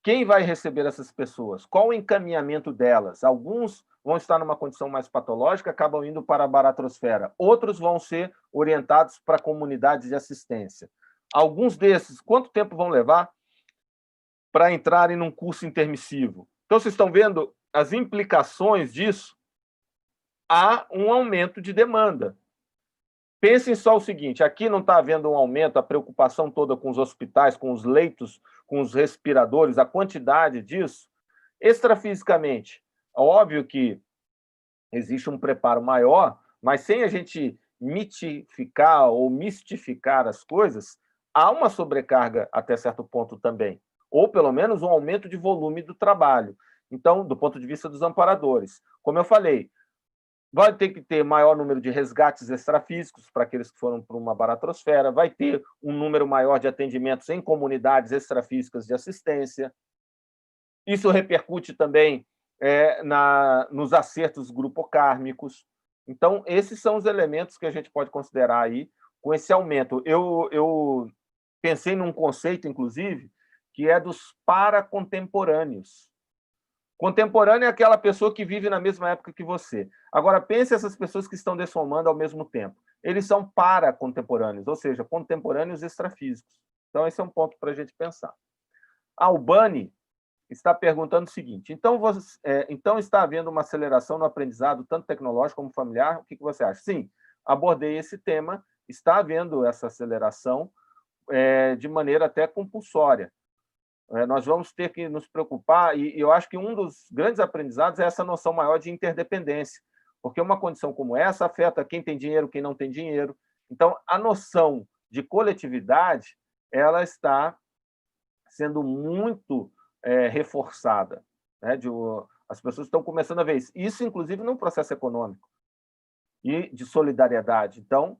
quem vai receber essas pessoas? Qual o encaminhamento delas? Alguns vão estar numa condição mais patológica, acabam indo para a baratrosfera. Outros vão ser orientados para comunidades de assistência. Alguns desses, quanto tempo vão levar para entrarem num curso intermissivo? Então, vocês estão vendo as implicações disso? Há um aumento de demanda. Pensem só o seguinte, aqui não está havendo um aumento, a preocupação toda com os hospitais, com os leitos, com os respiradores, a quantidade disso. Extrafisicamente, óbvio que existe um preparo maior, mas sem a gente mitificar ou mistificar as coisas, há uma sobrecarga até certo ponto também, ou pelo menos um aumento de volume do trabalho. Então, do ponto de vista dos amparadores, como eu falei, vai ter que ter maior número de resgates extrafísicos para aqueles que foram para uma baratrosfera, vai ter um número maior de atendimentos em comunidades extrafísicas de assistência. Isso repercute também nos acertos grupocármicos. Então, esses são os elementos que a gente pode considerar aí com esse aumento. Eu pensei num conceito, inclusive, que é dos paracontemporâneos. Contemporâneo é aquela pessoa que vive na mesma época que você. Agora, pense essas pessoas que estão dessomando ao mesmo tempo. Eles são paracontemporâneos, ou seja, contemporâneos extrafísicos. Então, esse é um ponto para a gente pensar. A Albani está perguntando o seguinte, então está havendo uma aceleração no aprendizado, tanto tecnológico como familiar, o que você acha? Sim, abordei esse tema, está havendo essa aceleração de maneira até compulsória. Nós vamos ter que nos preocupar, e eu acho que um dos grandes aprendizados é essa noção maior de interdependência, porque uma condição como essa afeta quem tem dinheiro, quem não tem dinheiro. Então, a noção de coletividade ela está sendo muito reforçada. Né? As pessoas estão começando a ver isso. Isso, inclusive, num processo econômico e de solidariedade. Então,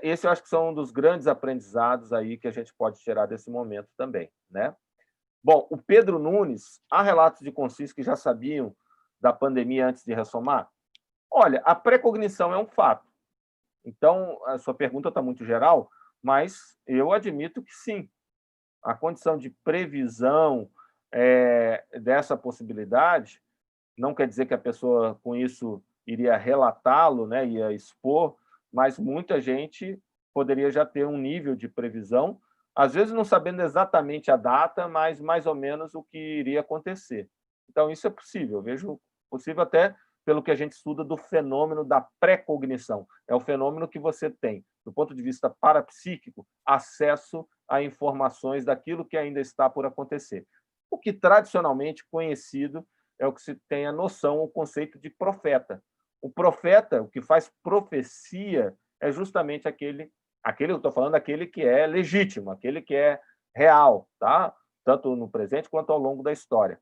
esse eu acho que são um dos grandes aprendizados aí que a gente pode tirar desse momento também. Né? Bom, o Pedro Nunes, há relatos de consciência que já sabiam da pandemia antes de ressomar? Olha, a precognição é um fato. Então, a sua pergunta está muito geral, mas eu admito que sim. A condição de previsão dessa possibilidade não quer dizer que a pessoa, com isso, iria relatá-lo, né, ia expor, mas muita gente poderia já ter um nível de previsão, às vezes não sabendo exatamente a data, mas mais ou menos o que iria acontecer. Então, isso é possível, eu vejo possível até pelo que a gente estuda do fenômeno da pré-cognição. É o fenômeno que você tem, do ponto de vista parapsíquico, acesso a informações daquilo que ainda está por acontecer. O que tradicionalmente conhecido é o que se tem a noção, o conceito de profeta. O profeta, o que faz profecia, é justamente aquele eu estou falando aquele que é legítimo, aquele que é real, tá? Tanto no presente quanto ao longo da história.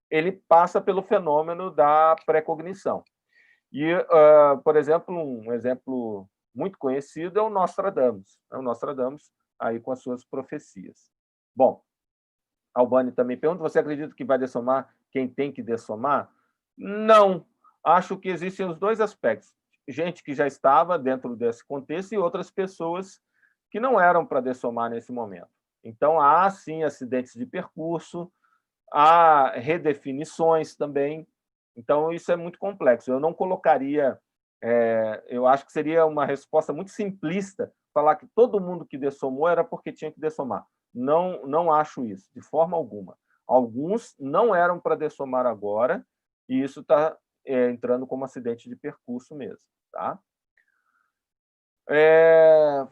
Ele passa pelo fenômeno da pré-cognição. E, por exemplo, um exemplo muito conhecido é o Nostradamus. O Nostradamus, aí com as suas profecias. Bom, Albani também pergunta, você acredita que vai dessomar quem tem que dessomar? Não. Acho que existem os dois aspectos. Gente que já estava dentro desse contexto e outras pessoas que não eram para dessomar nesse momento. Então, há, sim, acidentes de percurso, há redefinições também. Então, isso é muito complexo. Eu não colocaria... eu acho que seria uma resposta muito simplista falar que todo mundo que dessomou era porque tinha que dessomar. Não acho isso, de forma alguma. Alguns não eram para dessomar agora, e isso está entrando como acidente de percurso mesmo. Tá?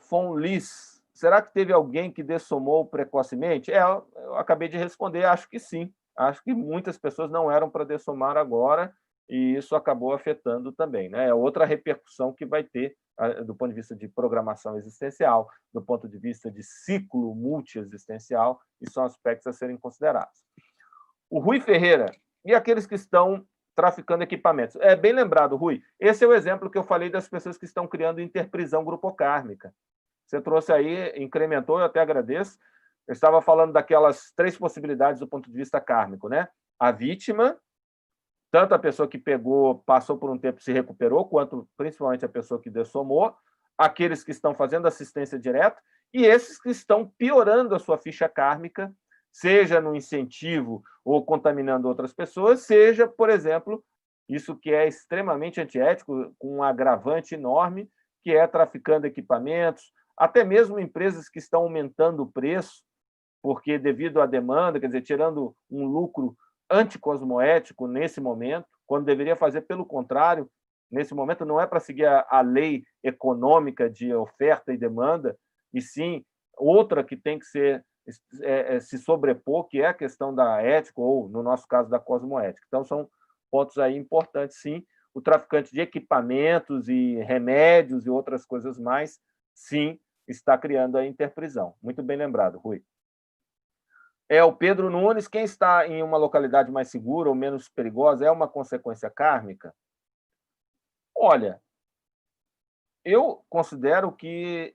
Von Lis, será que teve alguém que dessomou precocemente? Eu acabei de responder, acho que sim. Acho que muitas pessoas não eram para dessomar agora, e isso acabou afetando também. Né? É outra repercussão que vai ter do ponto de vista de programação existencial, do ponto de vista de ciclo multiexistencial, e são aspectos a serem considerados. O Rui Ferreira, e aqueles que estão traficando equipamentos? É bem lembrado, Rui. Esse é o exemplo que eu falei das pessoas que estão criando interprisão grupocármica. Você trouxe aí, incrementou, eu até agradeço. Eu estava falando daquelas 3 possibilidades do ponto de vista kármico, né? A vítima, tanto a pessoa que pegou, passou por um tempo e se recuperou, quanto principalmente a pessoa que dessomou, aqueles que estão fazendo assistência direta e esses que estão piorando a sua ficha kármica, seja no incentivo ou contaminando outras pessoas, seja, por exemplo, isso que é extremamente antiético, com um agravante enorme, que é traficando equipamentos, até mesmo empresas que estão aumentando o preço, porque devido à demanda, quer dizer, tirando um lucro anticosmoético nesse momento, quando deveria fazer pelo contrário, nesse momento não é para seguir a lei econômica de oferta e demanda, e sim outra que tem que se sobrepor, que é a questão da ética, ou, no nosso caso, da cosmoética. Então, são pontos aí importantes, sim. O traficante de equipamentos e remédios e outras coisas mais, sim, está criando a interprisão. Muito bem lembrado, Rui. O Pedro Nunes, quem está em uma localidade mais segura ou menos perigosa é uma consequência kármica? Olha, eu considero que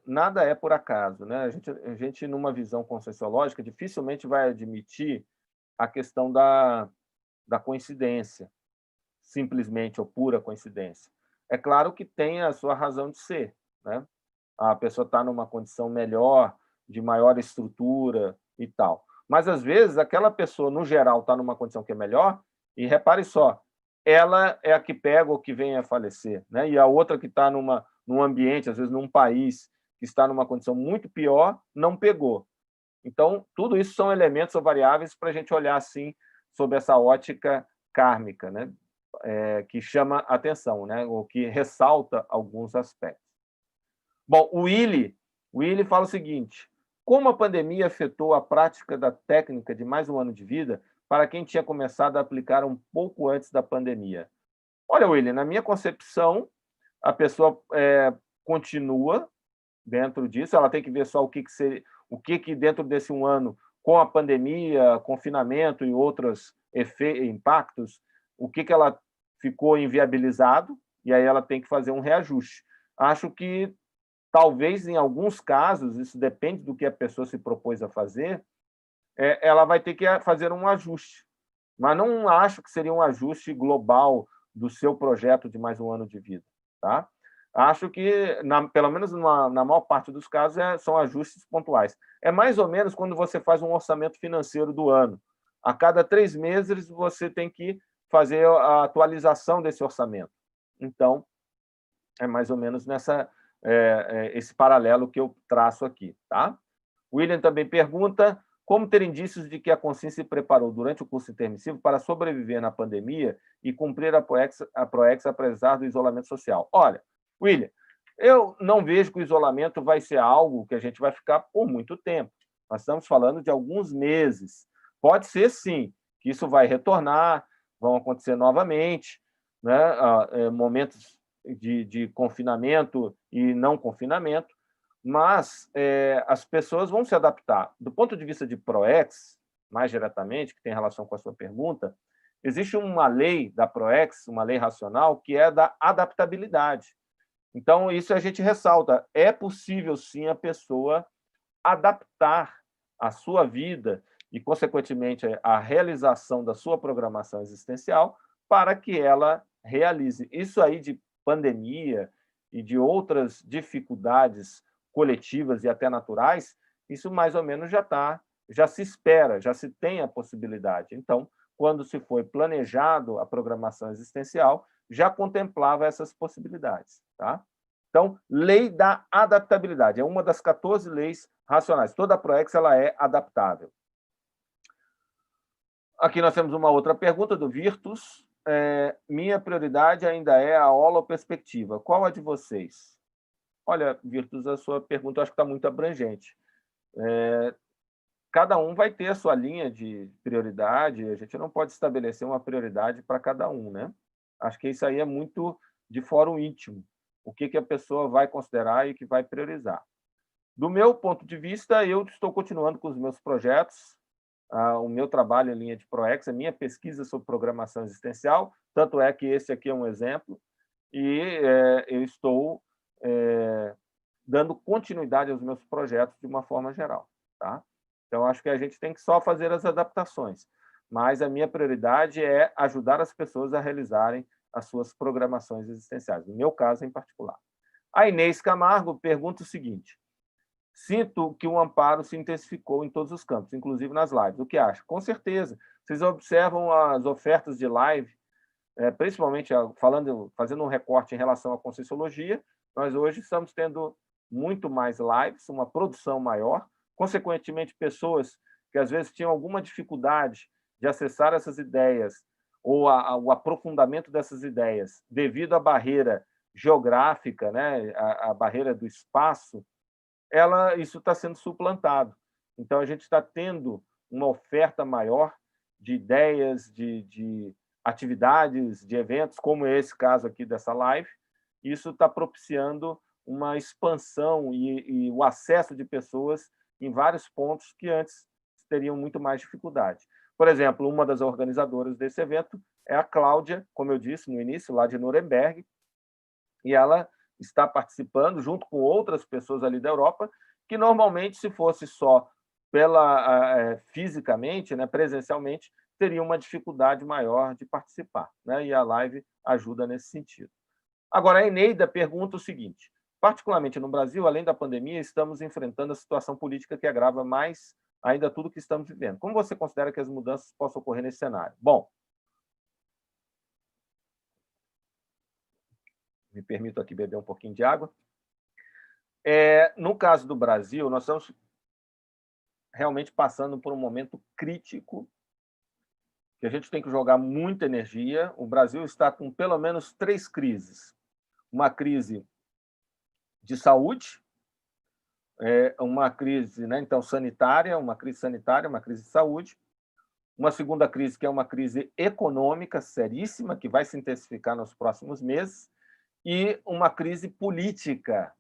nada é por acaso. Né? A gente, numa visão conscienciológica, dificilmente vai admitir a questão da coincidência, simplesmente ou pura coincidência. É claro que tem a sua razão de ser. Né? A pessoa está numa condição melhor, de maior estrutura e tal. Mas, às vezes, aquela pessoa, no geral, está numa condição que é melhor, e repare só, ela é a que pega ou que vem a falecer, né? E a outra que está num ambiente, às vezes num país, que está numa condição muito pior, não pegou. Então, tudo isso são elementos ou variáveis para a gente olhar assim, sob essa ótica kármica, né? Que chama atenção, né? Ou que ressalta alguns aspectos. Bom, o Willy fala o seguinte: como a pandemia afetou a prática da técnica de mais um ano de vida para quem tinha começado a aplicar um pouco antes da pandemia? Olha, Willy, na minha concepção, a pessoa continua dentro disso, ela tem que ver só o que dentro desse um ano, com a pandemia, confinamento e outros impactos, o que ela ficou inviabilizado, e aí ela tem que fazer um reajuste. Acho que talvez, em alguns casos, isso depende do que a pessoa se propôs a fazer, ela vai ter que fazer um ajuste. Mas não acho que seria um ajuste global do seu projeto de mais um ano de vida. Tá? Acho que, pelo menos na maior parte dos casos, são ajustes pontuais. É mais ou menos quando você faz um orçamento financeiro do ano. A cada 3 meses, você tem que fazer a atualização desse orçamento. Então, é mais ou menos esse paralelo que eu traço aqui. Tá? William também pergunta como ter indícios de que a consciência se preparou durante o curso intermissivo para sobreviver na pandemia e cumprir a PROEX apesar do isolamento social. Olha, William, eu não vejo que o isolamento vai ser algo que a gente vai ficar por muito tempo. Nós estamos falando de alguns meses. Pode ser, sim, que isso vai retornar, vão acontecer novamente, né? Momentos de confinamento e não confinamento, mas as pessoas vão se adaptar. Do ponto de vista de PROEX, mais diretamente, que tem relação com a sua pergunta, existe uma lei da PROEX, uma lei racional, que é da adaptabilidade. Então, isso a gente ressalta. É possível, sim, a pessoa adaptar a sua vida e, consequentemente, a realização da sua programação existencial para que ela realize. Isso aí de pandemia e de outras dificuldades coletivas e até naturais, isso mais ou menos já se espera, já se tem a possibilidade. Então, quando se foi planejado a programação existencial, já contemplava essas possibilidades. Tá? Então, lei da adaptabilidade, é uma das 14 leis racionais. Toda a PROEX ela é adaptável. Aqui nós temos uma outra pergunta do Virtus. Minha prioridade ainda é a holoperspectiva. Qual a de vocês? Olha, Virtus, a sua pergunta eu acho que está muito abrangente. Cada um vai ter a sua linha de prioridade, a gente não pode estabelecer uma prioridade para cada um, né? Acho que isso aí é muito de fórum íntimo, o que a pessoa vai considerar e que vai priorizar. Do meu ponto de vista, eu estou continuando com os meus projetos, o meu trabalho em linha de PROEX, a minha pesquisa sobre programação existencial, tanto é que esse aqui é um exemplo, e eu estou dando continuidade aos meus projetos de uma forma geral. Tá? Então, acho que a gente tem que só fazer as adaptações, mas a minha prioridade é ajudar as pessoas a realizarem as suas programações existenciais, no meu caso em particular. A Inês Camargo pergunta o seguinte: sinto que o amparo se intensificou em todos os campos, inclusive nas lives. O que acha? Com certeza. Vocês observam as ofertas de live, principalmente fazendo um recorte em relação à Conscienciologia, nós hoje estamos tendo muito mais lives, uma produção maior, consequentemente, pessoas que às vezes tinham alguma dificuldade de acessar essas ideias ou o aprofundamento dessas ideias devido à barreira geográfica, né, a barreira do espaço, isso está sendo suplantado. Então, a gente está tendo uma oferta maior de ideias, de atividades, de eventos, como esse caso aqui dessa live. Isso está propiciando uma expansão e o acesso de pessoas em vários pontos que antes teriam muito mais dificuldade. Por exemplo, uma das organizadoras desse evento é a Cláudia, como eu disse no início, lá de Nuremberg, e ela está participando junto com outras pessoas ali da Europa, que normalmente, se fosse só fisicamente, né, presencialmente, teria uma dificuldade maior de participar, né? E a live ajuda nesse sentido. Agora, a Eneida pergunta o seguinte: particularmente no Brasil, além da pandemia, estamos enfrentando a situação política que agrava mais ainda tudo que estamos vivendo. Como você considera que as mudanças possam ocorrer nesse cenário? Bom, me permito aqui beber um pouquinho de água. No caso do Brasil, nós estamos realmente passando por um momento crítico, que a gente tem que jogar muita energia. O Brasil está com pelo menos 3 crises. Uma crise de saúde, uma crise, né, então, sanitária, uma crise de saúde. Uma segunda crise, que é uma crise econômica seríssima, que vai se intensificar nos próximos meses, e uma crise política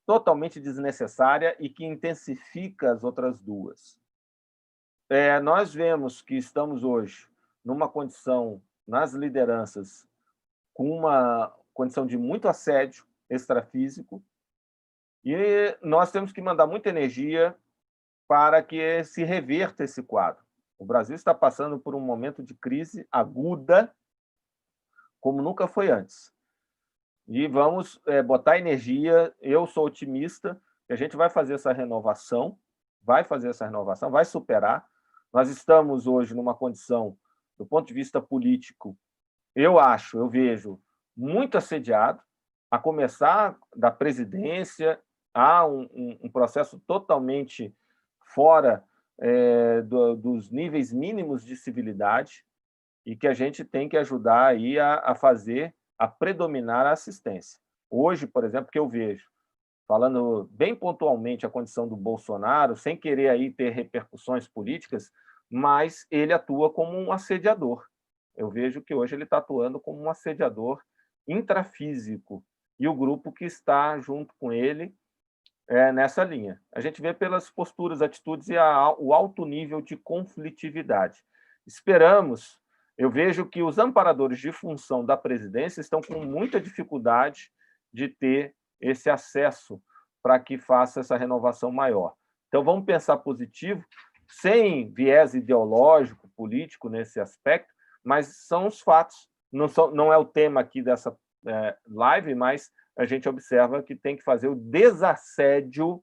totalmente desnecessária e que intensifica as outras duas. Nós vemos que estamos hoje numa condição, nas lideranças, com uma condição de muito assédio extrafísico, e nós temos que mandar muita energia para que se reverta esse quadro. O Brasil está passando por um momento de crise aguda, como nunca foi antes. E vamos botar energia. Eu sou otimista que a gente vai fazer essa renovação, vai superar. Nós estamos hoje numa condição do ponto de vista político, eu vejo muito assediado, a começar da presidência, há um processo totalmente fora dos níveis mínimos de civilidade e que a gente tem que ajudar aí a fazer, a predominar a assistência. Hoje, por exemplo, que eu vejo, falando bem pontualmente a condição do Bolsonaro, sem querer aí ter repercussões políticas, mas ele atua como um assediador. Eu vejo que hoje ele está atuando como um assediador intrafísico, e o grupo que está junto com ele nessa linha. A gente vê pelas posturas, atitudes e o alto nível de conflitividade. Esperamos, eu vejo que os amparadores de função da presidência estão com muita dificuldade de ter esse acesso para que faça essa renovação maior. Então, vamos pensar positivo, sem viés ideológico, político nesse aspecto, mas são os fatos. Não é o tema aqui dessa live, mas a gente observa que tem que fazer o desassédio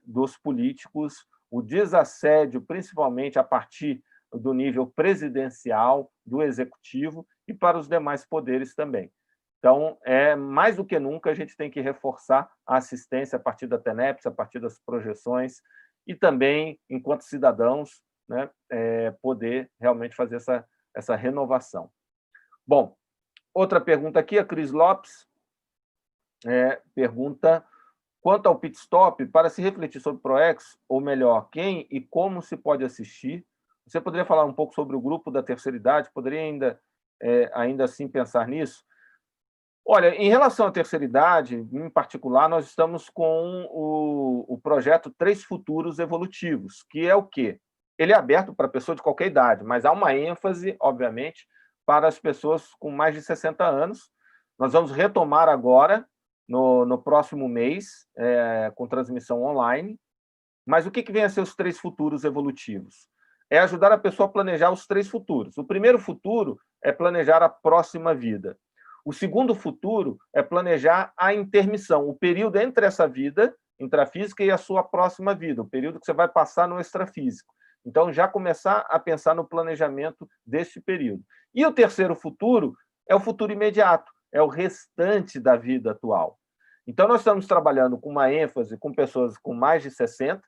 dos políticos, o desassédio principalmente a partir do nível presidencial, do executivo e para os demais poderes também. Então, mais do que nunca, a gente tem que reforçar a assistência a partir da TENEPS, a partir das projeções, e também, enquanto cidadãos, né, poder realmente fazer essa renovação. Bom, outra pergunta aqui, a Cris Lopes pergunta: quanto ao pit stop, para se refletir sobre o PROEX, ou melhor, quem e como se pode assistir, você poderia falar um pouco sobre o grupo da terceira idade? Poderia ainda assim pensar nisso? Olha, em relação à terceira idade, em particular, nós estamos com o projeto Três Futuros Evolutivos, que é o quê? Ele é aberto para pessoas de qualquer idade, mas há uma ênfase, obviamente, para as pessoas com mais de 60 anos. Nós vamos retomar agora, no próximo mês, com transmissão online. Mas o que vem a ser os três futuros evolutivos? É ajudar a pessoa a planejar os três futuros. O primeiro futuro é planejar a próxima vida. O segundo futuro é planejar a intermissão, o período entre essa vida intrafísica e a sua próxima vida, o período que você vai passar no extrafísico. Então, já começar a pensar no planejamento deste período. E o terceiro futuro é o futuro imediato, é o restante da vida atual. Então, nós estamos trabalhando com uma ênfase com pessoas com mais de 60,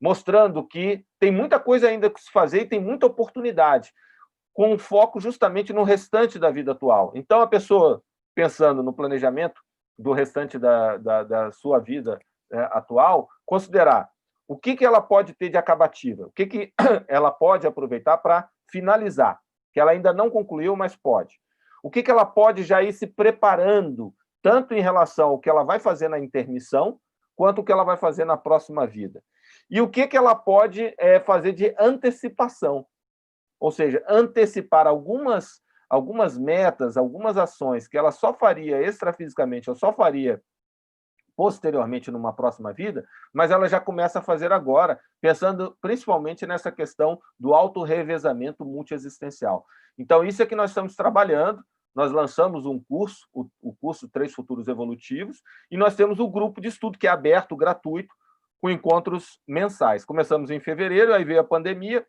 mostrando que tem muita coisa ainda que se fazer e tem muita oportunidade, com foco justamente no restante da vida atual. Então, a pessoa, pensando no planejamento do restante da sua vida atual, considerar o que ela pode ter de acabativa, o que ela pode aproveitar para finalizar, que ela ainda não concluiu, mas pode. O que ela pode já ir se preparando, tanto em relação ao que ela vai fazer na intermissão, quanto o que ela vai fazer na próxima vida. E o que ela pode fazer de antecipação, ou seja, antecipar algumas metas, algumas ações que ela só faria extrafisicamente ou só faria posteriormente numa próxima vida, mas ela já começa a fazer agora, pensando principalmente nessa questão do autorrevezamento multiexistencial. Então, isso é que nós estamos trabalhando. Nós lançamos um curso, o curso Três Futuros Evolutivos, e nós temos o grupo de estudo, que é aberto, gratuito, com encontros mensais. Começamos em fevereiro, aí veio a pandemia,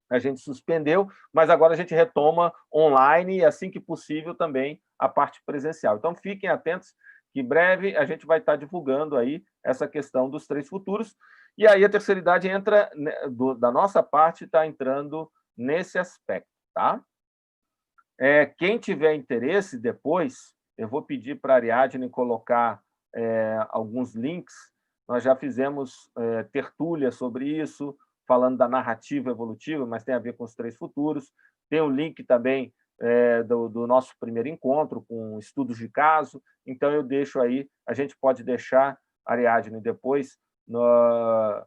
a gente suspendeu, mas agora a gente retoma online e, assim que possível, também a parte presencial. Então, fiquem atentos, que em breve a gente vai estar divulgando aí essa questão dos três futuros, e aí a terceira idade entra, da nossa parte, está entrando nesse aspecto, tá? Quem tiver interesse depois, eu vou pedir para a Ariadne colocar alguns links. Nós já fizemos tertúlia sobre isso, falando da narrativa evolutiva, mas tem a ver com os três futuros. Tem o link também do nosso primeiro encontro, com estudos de caso. Então, eu deixo aí, a gente pode deixar, Ariadne, depois, no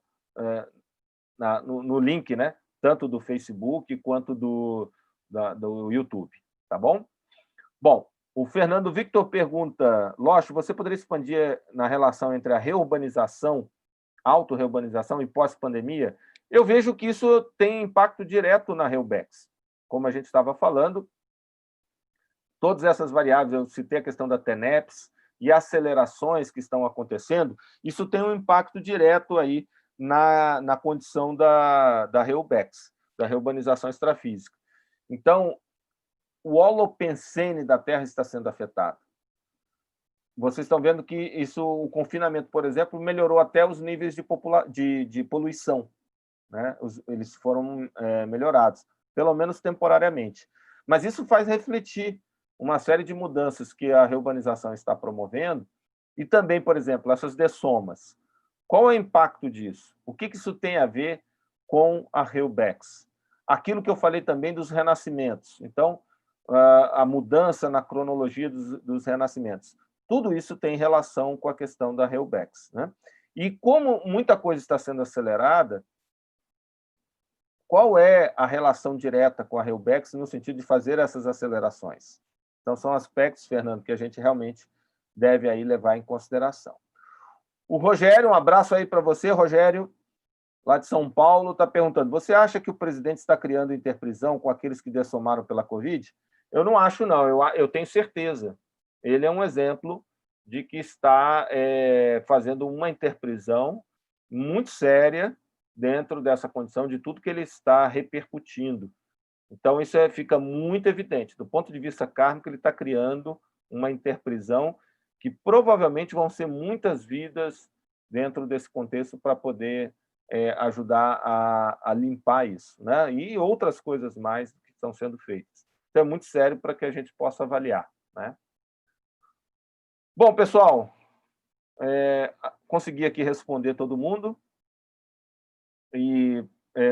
link, né? Tanto do Facebook quanto do YouTube, tá bom? Bom, o Fernando Victor pergunta: Locho, você poderia expandir na relação entre a reurbanização, autorreurbanização e pós-pandemia? Eu vejo que isso tem impacto direto na Reubex. Como a gente estava falando, todas essas variáveis, eu citei a questão da TENEPS e acelerações que estão acontecendo, isso tem um impacto direto aí na condição da Reubex. da reurbanização extrafísica. Então, o holopensene da Terra está sendo afetado. Vocês estão vendo que isso, o confinamento, por exemplo, melhorou até os níveis de poluição, né? Eles foram melhorados, pelo menos temporariamente. Mas isso faz refletir uma série de mudanças que a reurbanização está promovendo, e também, por exemplo, essas dessomas. Qual é o impacto disso? O que isso tem a ver com a Reubex? Aquilo que eu falei também dos renascimentos. Então, a mudança na cronologia dos renascimentos. Tudo isso tem relação com a questão da Reubex, né? E como muita coisa está sendo acelerada, qual é a relação direta com a Reubex no sentido de fazer essas acelerações? Então, são aspectos, Fernando, que a gente realmente deve aí levar em consideração. O Rogério, um abraço aí para você, Rogério, lá de São Paulo, está perguntando, você acha que o presidente está criando interprisão com aqueles que dessomaram pela Covid? Eu não acho, não. Eu tenho certeza. Ele é um exemplo de que está fazendo uma interprisão muito séria dentro dessa condição de tudo que ele está repercutindo. Então, isso fica muito evidente. Do ponto de vista kármico, ele está criando uma interprisão que provavelmente vão ser muitas vidas dentro desse contexto para poder ajudar a limpar isso, né? E outras coisas mais que estão sendo feitas. Então, é muito sério para que a gente possa avaliar, né? Bom, pessoal, consegui aqui responder todo mundo e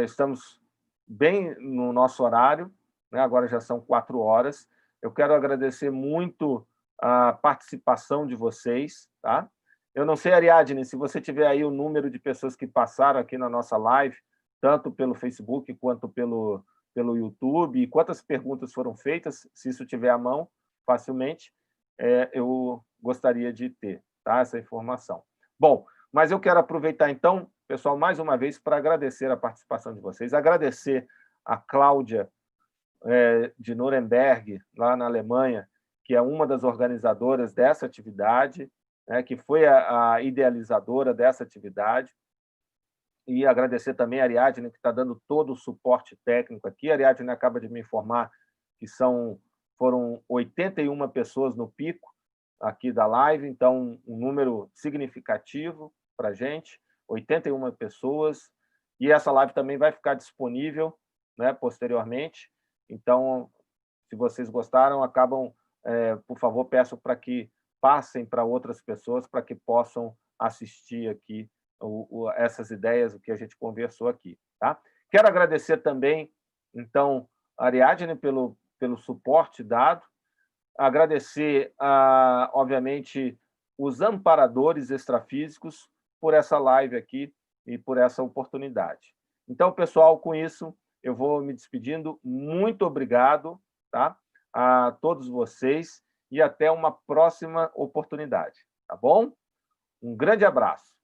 estamos bem no nosso horário, né? Agora já são 4 horas. Eu quero agradecer muito a participação de vocês, tá? Eu não sei, Ariadne, se você tiver aí o número de pessoas que passaram aqui na nossa live, tanto pelo Facebook quanto pelo YouTube, e quantas perguntas foram feitas, se isso tiver à mão, facilmente, eu gostaria de ter, tá? Essa informação. Bom, mas eu quero aproveitar, então, pessoal, mais uma vez, para agradecer a participação de vocês, agradecer a Cláudia de Nuremberg, lá na Alemanha, que é uma das organizadoras dessa atividade, né, que foi a idealizadora dessa atividade, e agradecer também a Ariadne, que está dando todo o suporte técnico aqui. A Ariadne acaba de me informar que foram 81 pessoas no pico aqui da live, então um número significativo para a gente, 81 pessoas, e essa live também vai ficar disponível, né, posteriormente. Então, se vocês gostaram, por favor, peço para que passem para outras pessoas para que possam assistir aqui essas ideias, o que a gente conversou aqui, tá? Quero agradecer também, então, a Ariadne pelo suporte dado, agradecer, obviamente, os amparadores extrafísicos por essa live aqui e por essa oportunidade. Então, pessoal, com isso, eu vou me despedindo. Muito obrigado, tá? A todos vocês e até uma próxima oportunidade, tá bom? Um grande abraço.